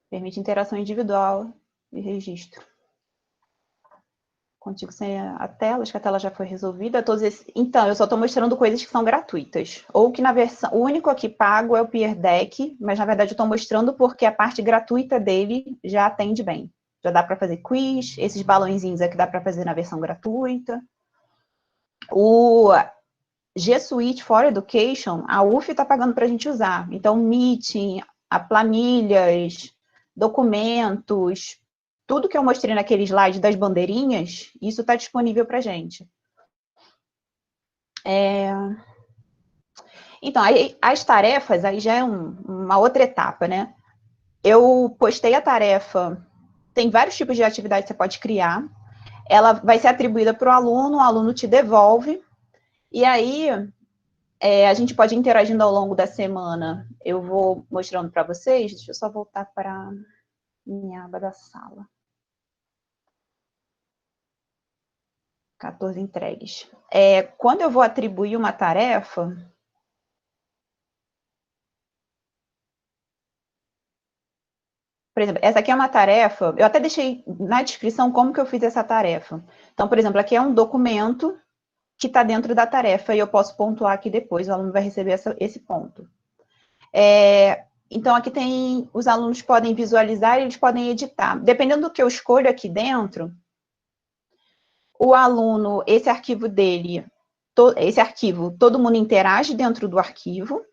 Permite interação individual e registro. Contigo sem a tela, acho que a tela já foi resolvida. Então, eu só estou mostrando coisas que são gratuitas. Ou que na versão. O único aqui pago é o Peer Deck, mas na verdade eu estou mostrando porque a parte gratuita dele já atende bem. Já dá para fazer quiz, esses balãozinhos aqui dá para fazer na versão gratuita. O G Suite for Education, a UF está pagando para a gente usar. Então, Meeting, a planilhas, documentos, tudo que eu mostrei naquele slide das bandeirinhas, isso está disponível para a gente. Então, aí, as tarefas, aí já é uma outra etapa, né? Eu postei a tarefa, tem vários tipos de atividade que você pode criar, ela vai ser atribuída para o aluno te devolve, e aí a gente pode ir interagindo ao longo da semana. Eu vou mostrando para vocês, deixa eu só voltar para minha aba da sala. 14 entregues. Quando eu vou atribuir uma tarefa, por exemplo, essa aqui é uma tarefa, eu até deixei na descrição como que eu fiz essa tarefa. Então, por exemplo, aqui é um documento que está dentro da tarefa e eu posso pontuar aqui depois, o aluno vai receber esse ponto. Então, aqui tem, os alunos podem visualizar e eles podem editar. Dependendo do que eu escolho aqui dentro, o aluno, esse arquivo dele, todo mundo interage dentro do arquivo,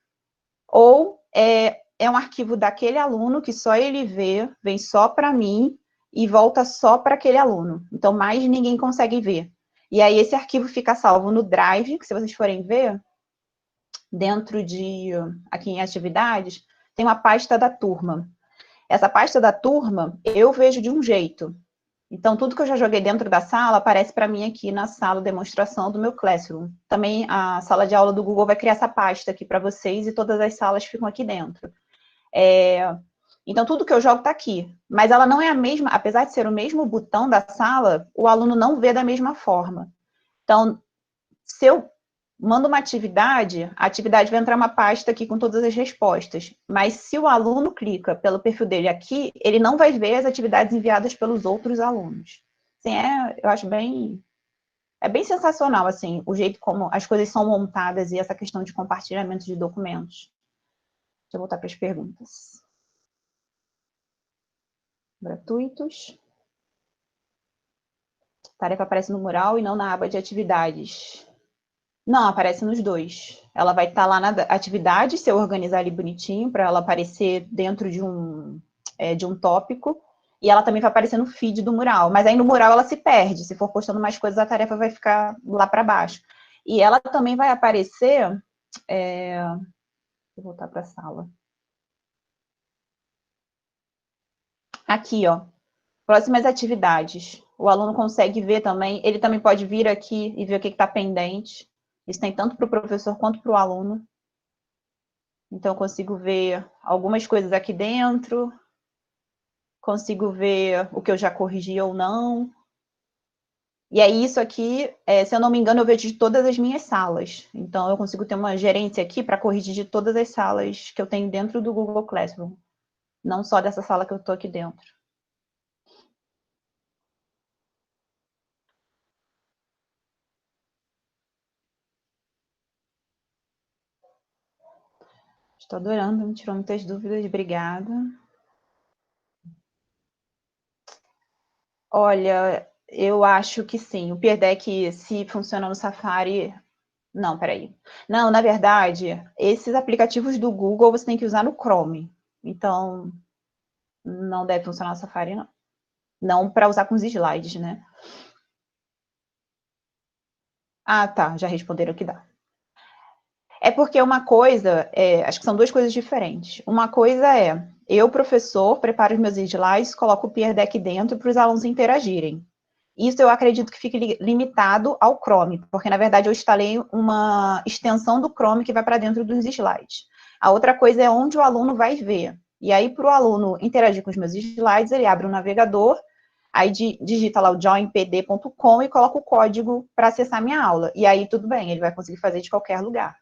ou é um arquivo daquele aluno que só ele vê, vem só para mim e volta só para aquele aluno. Então, mais ninguém consegue ver. E aí, esse arquivo fica salvo no Drive, que se vocês forem ver, dentro de, aqui em atividades, tem uma pasta da turma. Essa pasta da turma, eu vejo de um jeito. Então, tudo que eu já joguei dentro da sala aparece para mim aqui na sala de demonstração do meu Classroom. Também a sala de aula do Google vai criar essa pasta aqui para vocês e todas as salas ficam aqui dentro. Então, tudo que eu jogo está aqui. Mas ela não é a mesma, apesar de ser o mesmo botão da sala, o aluno não vê da mesma forma. Então, se eu mando uma atividade, a atividade vai entrar uma pasta aqui com todas as respostas. Mas se o aluno clica pelo perfil dele aqui, ele não vai ver as atividades enviadas pelos outros alunos. Assim, eu acho bem sensacional, assim, o jeito como as coisas são montadas e essa questão de compartilhamento de documentos. Deixa eu voltar para as perguntas. Gratuitos. Tarefa aparece no mural e não na aba de atividades. Não, aparece nos dois. Ela vai estar lá na atividade, se eu organizar ali bonitinho, para ela aparecer dentro de um tópico, e ela também vai aparecer no feed do mural. Mas aí no mural ela se perde. Se for postando mais coisas, a tarefa vai ficar lá para baixo. E ela também vai aparecer... Vou voltar para a sala. Aqui, ó. Próximas atividades. O aluno consegue ver também. Ele também pode vir aqui e ver o que está pendente. Isso tem tanto para o professor quanto para o aluno. Então, eu consigo ver algumas coisas aqui dentro, consigo ver o que eu já corrigi ou não. E aí, isso aqui, se eu não me engano, eu vejo de todas as minhas salas. Então, eu consigo ter uma gerência aqui para corrigir de todas as salas que eu tenho dentro do Google Classroom. Não só dessa sala que eu estou aqui dentro. Estou adorando, me tirou muitas dúvidas, obrigada. Olha, eu acho que sim. O Peer Deck, se funciona no Safari, Não, peraí. Não, na verdade, esses aplicativos do Google você tem que usar no Chrome. Então, não deve funcionar no Safari, não. Não para usar com os slides, né? Ah, tá, já responderam que dá. É porque uma coisa, acho que são duas coisas diferentes. Uma coisa é, eu, professor, preparo os meus slides, coloco o Peer Deck dentro para os alunos interagirem. Isso eu acredito que fique limitado ao Chrome, porque na verdade eu instalei uma extensão do Chrome que vai para dentro dos slides. A outra coisa é onde o aluno vai ver. E aí, para o aluno interagir com os meus slides, ele abre o navegador, aí digita lá o joinpd.com e coloca o código para acessar minha aula. E aí tudo bem, ele vai conseguir fazer de qualquer lugar.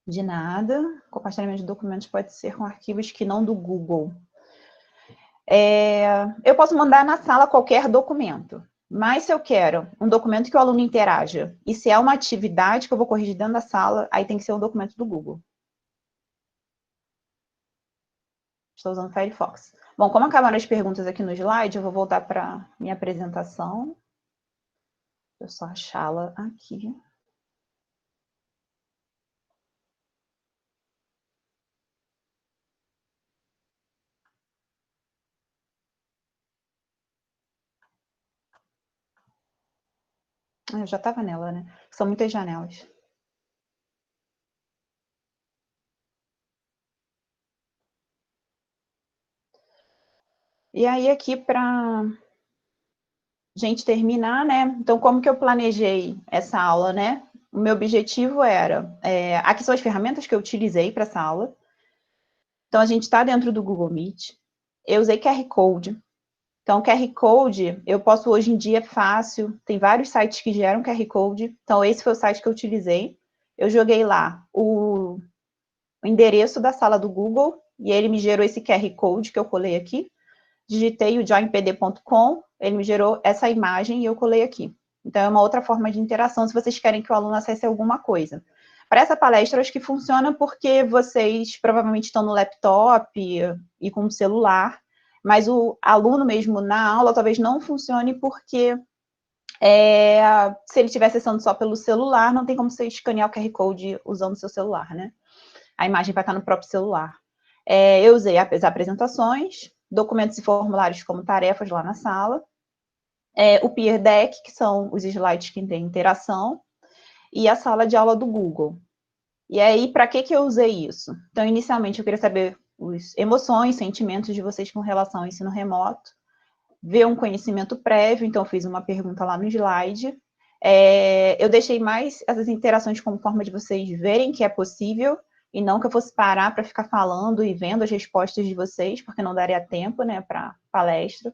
De nada. Compartilhamento de documentos pode ser com arquivos que não do Google. Eu posso mandar na sala qualquer documento, mas se eu quero um documento que o aluno interaja, e se é uma atividade que eu vou corrigir dentro da sala, aí tem que ser um documento do Google. Estou usando o Firefox. Bom, como acabaram as perguntas aqui no slide, eu vou voltar para minha apresentação. Deixa eu só achá-la aqui. Eu já estava nela, né? São muitas janelas. E aí, aqui, para gente terminar, né? Então, como que eu planejei essa aula, né? O meu objetivo era... aqui são as ferramentas que eu utilizei para essa aula. Então, a gente está dentro do Google Meet. Eu usei QR Code. Então, QR Code, eu posso hoje em dia, fácil. Tem vários sites que geram QR Code. Então, esse foi o site que eu utilizei. Eu joguei lá o endereço da sala do Google e ele me gerou esse QR Code que eu colei aqui. Digitei o joinpd.com, ele me gerou essa imagem e eu colei aqui. Então, é uma outra forma de interação se vocês querem que o aluno acesse alguma coisa. Para essa palestra, acho que funciona porque vocês provavelmente estão no laptop e com o celular, mas o aluno mesmo na aula talvez não funcione porque se ele estiver acessando só pelo celular, não tem como você escanear o QR Code usando o seu celular, né? A imagem vai estar no próprio celular. Eu usei as apresentações, documentos e formulários como tarefas lá na sala, o Peer Deck, que são os slides que têm interação, e a sala de aula do Google. E aí, para que eu usei isso? Então, inicialmente, eu queria saber as emoções, sentimentos de vocês com relação ao ensino remoto, ver um conhecimento prévio, então eu fiz uma pergunta lá no slide. Eu deixei mais essas interações como forma de vocês verem que é possível, e não que eu fosse parar para ficar falando e vendo as respostas de vocês, porque não daria tempo, né, para palestra.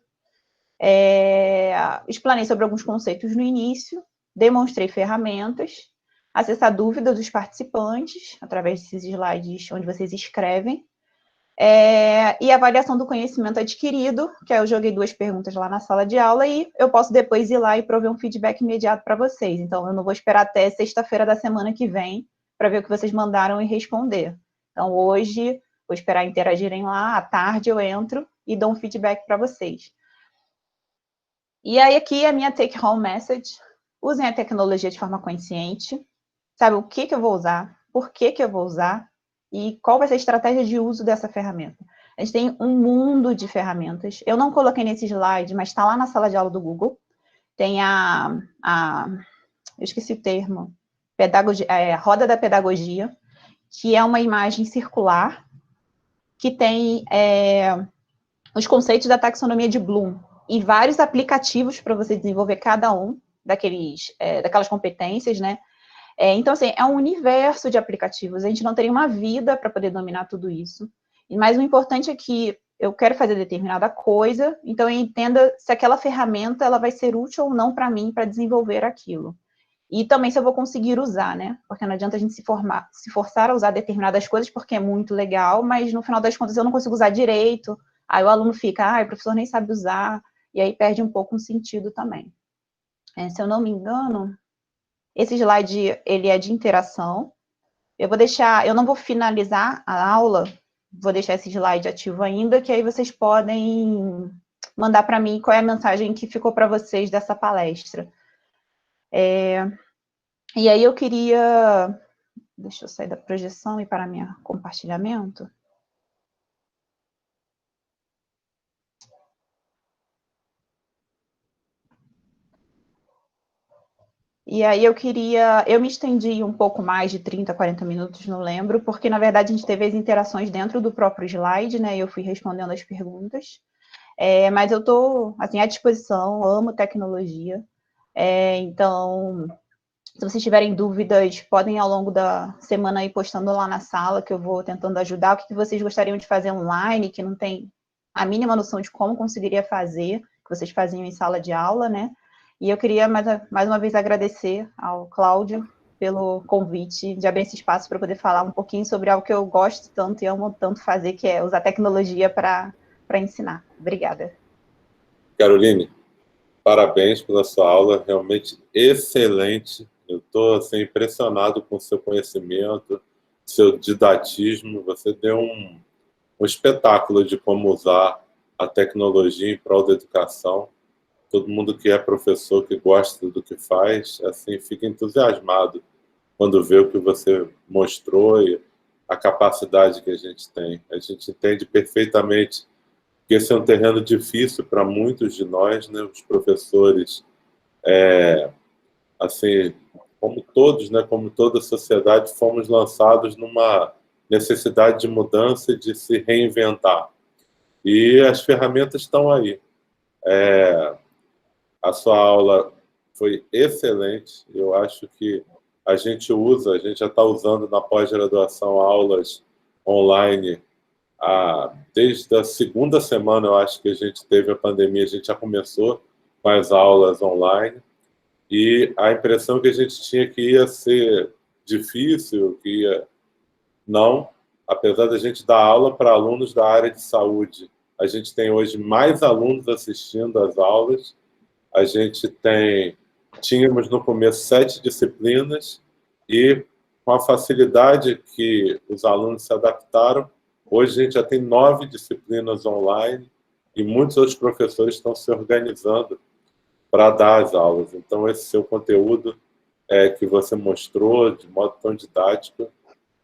Explanei sobre alguns conceitos no início, demonstrei ferramentas, acessar dúvidas dos participantes, através desses slides onde vocês escrevem, e avaliação do conhecimento adquirido, que aí eu joguei 2 perguntas lá na sala de aula e eu posso depois ir lá e prover um feedback imediato para vocês. Então, eu não vou esperar até sexta-feira da semana que vem para ver o que vocês mandaram e responder. Então, hoje, vou esperar interagirem lá, à tarde eu entro e dou um feedback para vocês. E aí, aqui, a minha take-home message. Usem a tecnologia de forma consciente. Sabe o que eu vou usar, por que eu vou usar e qual vai ser a estratégia de uso dessa ferramenta. A gente tem um mundo de ferramentas. Eu não coloquei nesse slide, mas está lá na sala de aula do Google. Tem eu esqueci o termo, roda da pedagogia, que é uma imagem circular, que tem os conceitos da taxonomia de Bloom e vários aplicativos para você desenvolver cada um daquelas competências, né? Então, assim, é um universo de aplicativos. A gente não teria uma vida para poder dominar tudo isso. Mas o importante é que eu quero fazer determinada coisa, então eu entenda se aquela ferramenta ela vai ser útil ou não para mim para desenvolver aquilo. E também se eu vou conseguir usar, né? Porque não adianta a gente se forçar a usar determinadas coisas porque é muito legal, mas no final das contas eu não consigo usar direito. Aí o aluno fica, o professor nem sabe usar, e aí perde um pouco o sentido também. Se eu não me engano, esse slide, ele é de interação. Eu não vou finalizar a aula, vou deixar esse slide ativo ainda, que aí vocês podem mandar para mim qual é a mensagem que ficou para vocês dessa palestra. E aí eu queria... Deixa eu sair da projeção e para meu compartilhamento. E aí eu me estendi um pouco mais de 30, 40 minutos, não lembro, porque na verdade a gente teve as interações dentro do próprio slide, né? E eu fui respondendo as perguntas. Mas eu estou assim, à disposição, amo tecnologia. Então, se vocês tiverem dúvidas, podem ao longo da semana ir postando lá na sala, que eu vou tentando ajudar. O que vocês gostariam de fazer online, que não tem a mínima noção de como conseguiria fazer, que vocês faziam em sala de aula, né? E eu queria mais uma vez agradecer ao Cláudio pelo convite de abrir esse espaço para poder falar um pouquinho sobre algo que eu gosto tanto e amo tanto fazer, que é usar tecnologia para ensinar. Obrigada. Caroline, parabéns pela sua aula, realmente excelente. Eu estou assim, impressionado com o seu conhecimento, seu didatismo. Você deu um espetáculo de como usar a tecnologia em prol da educação. Todo mundo que é professor, que gosta do que faz, assim, fica entusiasmado quando vê o que você mostrou e a capacidade que a gente tem. A gente entende perfeitamente que esse é um terreno difícil para muitos de nós, né? Os professores, assim, como todos, né? Como toda a sociedade, fomos lançados numa necessidade de mudança e de se reinventar. E as ferramentas estão aí. A sua aula foi excelente. Eu acho que a gente já está usando na pós-graduação aulas online. Desde a segunda semana, eu acho que a gente teve a pandemia, a gente já começou com as aulas online. E a impressão que a gente tinha que ia ser difícil, que ia... Não, apesar da gente dar aula para alunos da área de saúde, a gente tem hoje mais alunos assistindo às aulas. A gente tínhamos no começo 7 disciplinas e com a facilidade que os alunos se adaptaram, hoje a gente já tem 9 disciplinas online e muitos outros professores estão se organizando para dar as aulas. Então, esse seu conteúdo que você mostrou de modo tão didático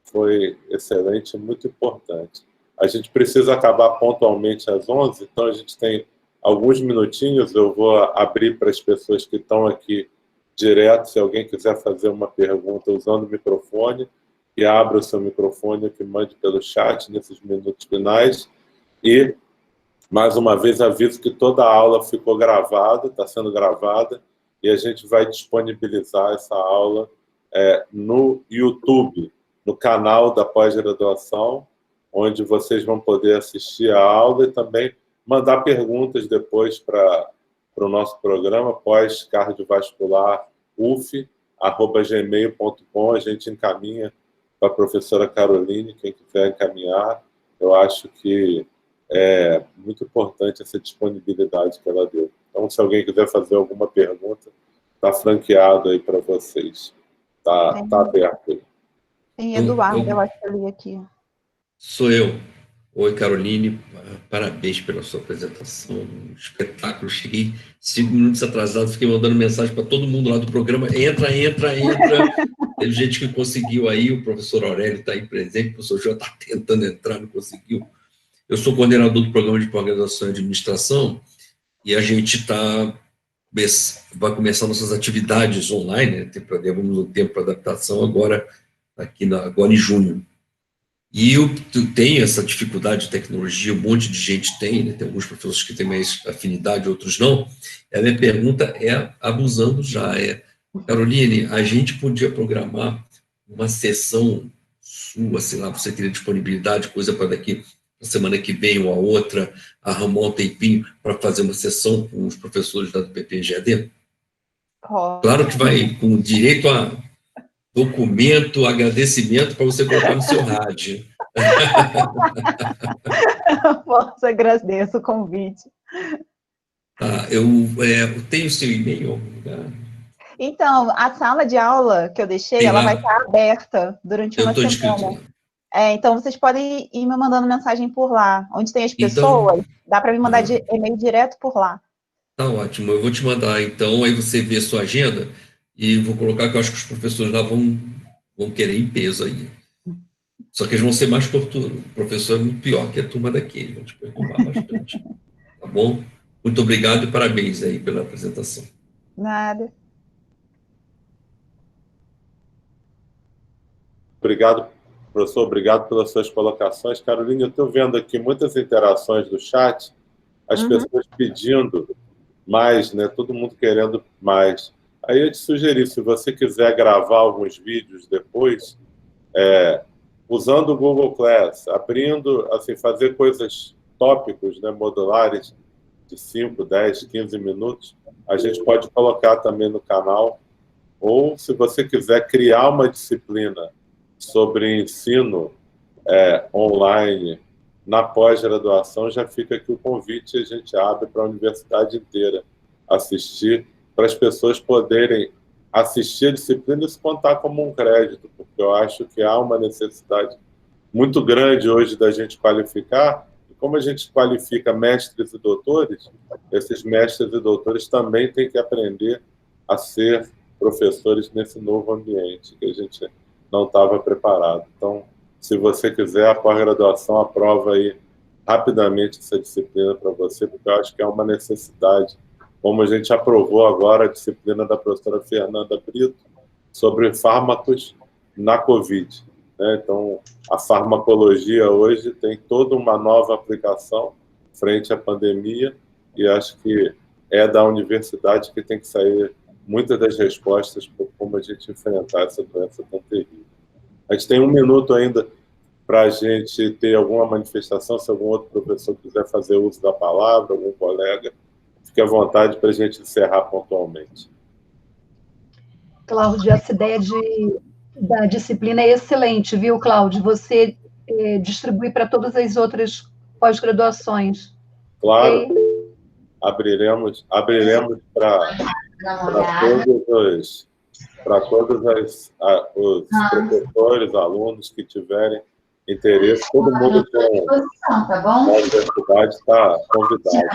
foi excelente e muito importante. A gente precisa acabar pontualmente às 11, então a gente tem alguns minutinhos. Eu vou abrir para as pessoas que estão aqui direto, se alguém quiser fazer uma pergunta usando o microfone, e abra o seu microfone, que mande pelo chat nesses minutos finais. E, mais uma vez, aviso que toda a aula ficou gravada, está sendo gravada, e a gente vai disponibilizar essa aula no YouTube, no canal da pós-graduação, onde vocês vão poder assistir a aula e também mandar perguntas depois para o nosso programa, pós-cardiovascular.uf@gmail.com. A gente encaminha para a professora Caroline, quem quiser encaminhar. Eu acho que é muito importante essa disponibilidade que ela deu. Então, se alguém quiser fazer alguma pergunta, está franqueado aí para vocês. Tá aberto aí. Tem Eduardo, eu acho que eu li aqui. Sou eu. Oi, Caroline, parabéns pela sua apresentação, um espetáculo. Cheguei 5 minutos atrasado, fiquei mandando mensagem para todo mundo lá do programa, entra. Teve gente que conseguiu aí, o professor Aurélio está aí presente, o professor João está tentando entrar, não conseguiu. Eu sou coordenador do programa de pós-graduação e administração, e a gente vai começar nossas atividades online, né? Levamos um tempo para adaptação agora em junho. E eu tenho essa dificuldade de tecnologia, um monte de gente tem, né? Tem alguns professores que têm mais afinidade, outros não. A minha pergunta é, abusando já, Caroline, a gente podia programar uma sessão sua, sei lá, você teria disponibilidade, coisa para daqui a semana que vem ou a outra, arrumar um tempinho para fazer uma sessão com os professores da PPGAD? Claro que vai com direito a documento, agradecimento para você colocar no seu rádio. Posso, agradeço o convite. Eu tenho o seu e-mail em algum lugar? Então, a sala de aula que eu deixei, ela vai estar aberta durante uma semana. Então, vocês podem ir me mandando mensagem por lá. Onde tem as pessoas, dá para me mandar e-mail direto por lá. Tá ótimo, eu vou te mandar, então, aí você vê a sua agenda e vou colocar que eu acho que os professores lá vão querer em peso aí. Só que eles vão ser mais torturosos. O professor é muito pior que a turma daqui, eles vão te perturbar bastante. Tá bom? Muito obrigado e parabéns aí pela apresentação. Nada. Obrigado, professor, obrigado pelas suas colocações. Carolina, eu estou vendo aqui muitas interações do chat, as pessoas pedindo mais, né? Todo mundo querendo mais. Aí eu te sugeri, se você quiser gravar alguns vídeos depois, usando o Google Class, abrindo, assim, fazer coisas tópicos, né, modulares, de 5, 10, 15 minutos, a gente pode colocar também no canal. Ou, se você quiser criar uma disciplina sobre ensino online na pós-graduação, já fica aqui o convite e a gente abre para a universidade inteira assistir, para as pessoas poderem assistir a disciplina e se contar como um crédito, porque eu acho que há uma necessidade muito grande hoje da gente qualificar, e como a gente qualifica mestres e doutores, esses mestres e doutores também têm que aprender a ser professores nesse novo ambiente, que a gente não estava preparado. Então, se você quiser, a pós-graduação aprova aí rapidamente essa disciplina para você, porque eu acho que é uma necessidade. Como a gente aprovou agora a disciplina da professora Fernanda Brito sobre fármacos na Covid, né? Então, a farmacologia hoje tem toda uma nova aplicação frente à pandemia, e acho que é da universidade que tem que sair muitas das respostas por como a gente enfrentar essa doença tão terrível. A gente tem 1 minuto ainda para a gente ter alguma manifestação, se algum outro professor quiser fazer uso da palavra, algum colega, fique à vontade para a gente encerrar pontualmente. Cláudio, essa ideia da disciplina é excelente, viu, Cláudio? Você distribui para todas as outras pós-graduações. Claro, okay? abriremos para todos os professores, alunos que tiverem interesse, todo mundo na universidade está convidado.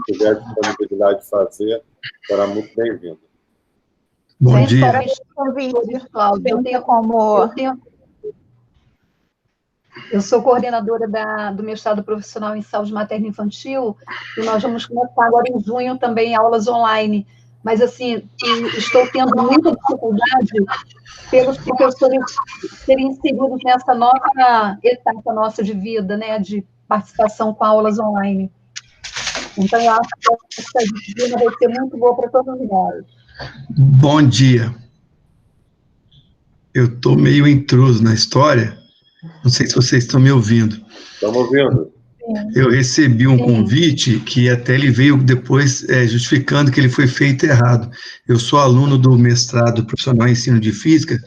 Se tiver disponibilidade de fazer, será muito bem-vindo. Bom dia. Eu sou coordenadora do mestrado profissional em saúde materna e infantil, e nós vamos começar agora em junho também aulas online. Mas, assim, estou tendo muita dificuldade pelos professores serem inseridos nessa nova etapa nossa de vida, né, de participação com aulas online. Então, eu acho que essa disciplina vai ser muito boa para todos nós. Bom dia. Eu estou meio intruso na história, não sei se vocês estão me ouvindo. Estamos ouvindo. Eu recebi um convite que até ele veio depois justificando que ele foi feito errado. Eu sou aluno do mestrado profissional em ensino de física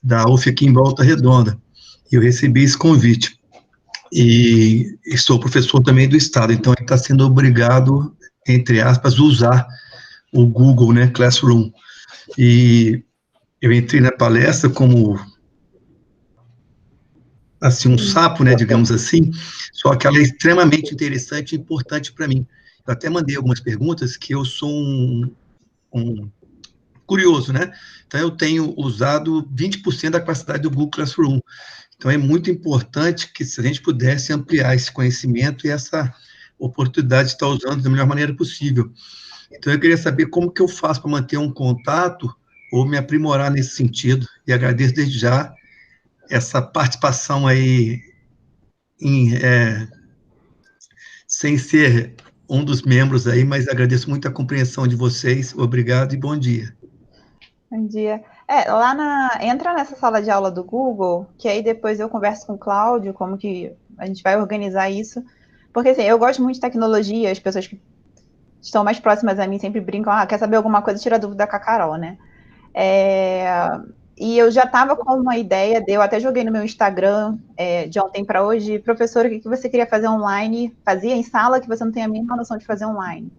da UF aqui em Volta Redonda. Eu recebi esse convite. E sou professor também do Estado, então ele está sendo obrigado, entre aspas, a usar o Google, né, Classroom. E eu entrei na palestra como assim, um sapo, né, digamos assim, só que ela é extremamente interessante e importante para mim. Eu até mandei algumas perguntas, que eu sou um curioso, né? Então, eu tenho usado 20% da capacidade do Google Classroom. Então, é muito importante que, se a gente pudesse ampliar esse conhecimento e essa oportunidade de estar usando da melhor maneira possível. Então, eu queria saber como que eu faço para manter um contato ou me aprimorar nesse sentido, e agradeço desde já essa participação aí, sem ser um dos membros aí, mas agradeço muito a compreensão de vocês, obrigado e bom dia. Bom dia. Entra nessa sala de aula do Google, que aí depois eu converso com o Cláudio, como que a gente vai organizar isso, porque assim, eu gosto muito de tecnologia, as pessoas que estão mais próximas a mim sempre brincam, quer saber alguma coisa, tira dúvida com a Carol, né? E eu já estava com uma ideia, eu até joguei no meu Instagram de ontem para hoje, professora, o que você queria fazer online, fazia em sala que você não tem a mínima noção de fazer online.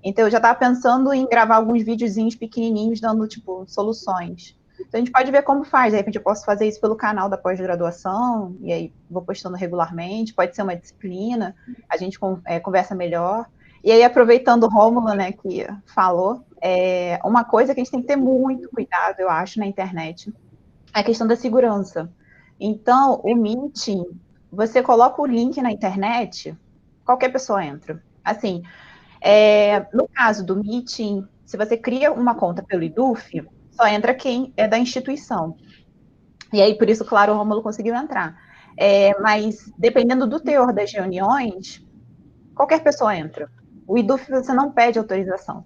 Então, eu já estava pensando em gravar alguns videozinhos pequenininhos, dando, tipo, soluções. Então, a gente pode ver como faz, de repente eu posso fazer isso pelo canal da pós-graduação, e aí vou postando regularmente, pode ser uma disciplina, a gente conversa melhor. E aí, aproveitando o Rômulo, né, que falou, uma coisa que a gente tem que ter muito cuidado, eu acho, na internet, é a questão da segurança. Então, o Meeting, você coloca o link na internet, qualquer pessoa entra. Assim, no caso do Meeting, se você cria uma conta pelo IDUF, só entra quem é da instituição. E aí, por isso, claro, o Rômulo conseguiu entrar. Mas, dependendo do teor das reuniões, qualquer pessoa entra. O IDUF, você não pede autorização.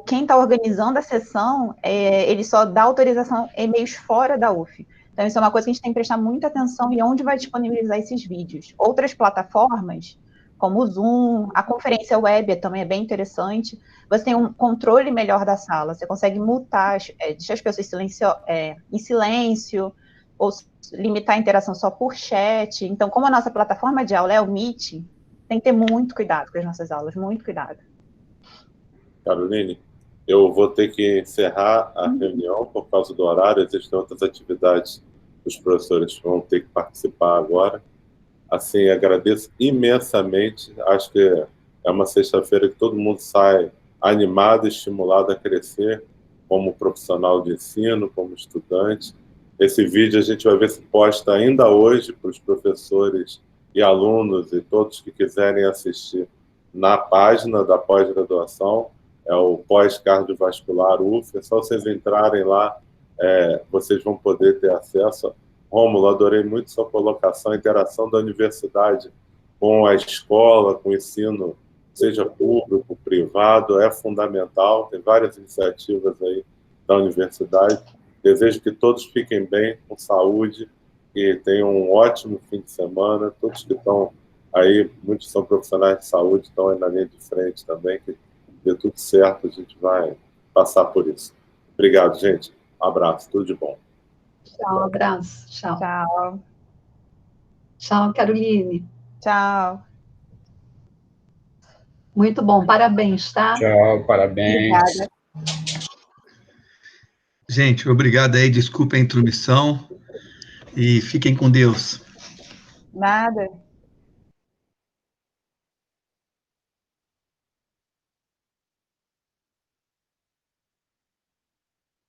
Quem está organizando a sessão, ele só dá autorização em meios fora da UF. Então, isso é uma coisa que a gente tem que prestar muita atenção em onde vai disponibilizar esses vídeos. Outras plataformas, como o Zoom, a conferência web também é bem interessante. Você tem um controle melhor da sala, você consegue mutar, deixar as pessoas em silêncio, ou limitar a interação só por chat. Então, como a nossa plataforma de aula é o Meet, tem que ter muito cuidado com as nossas aulas, muito cuidado. Caroline, eu vou ter que encerrar a reunião por causa do horário, existem outras atividades que os professores vão ter que participar agora. Assim, agradeço imensamente, acho que é uma sexta-feira que todo mundo sai animado, estimulado a crescer como profissional de ensino, como estudante. Esse vídeo a gente vai ver se posta ainda hoje para os professores e alunos e todos que quiserem assistir na página da pós-graduação, é o pós-cardiovascular UF, é só vocês entrarem lá, vocês vão poder ter acesso. Rômulo, adorei muito sua colocação, a interação da universidade com a escola, com o ensino, seja público, privado, é fundamental, tem várias iniciativas aí da universidade. Desejo que todos fiquem bem, com saúde, e tenham um ótimo fim de semana. Todos que estão aí, muitos são profissionais de saúde, estão aí na linha de frente também, que dê tudo certo, a gente vai passar por isso. Obrigado, gente. Um abraço, tudo de bom. Tchau, abraço. Tchau. Tchau. Tchau, Caroline. Tchau. Muito bom, parabéns, tá? Tchau, parabéns. Obrigada. Gente, obrigado aí, desculpa a intromissão e fiquem com Deus. Nada.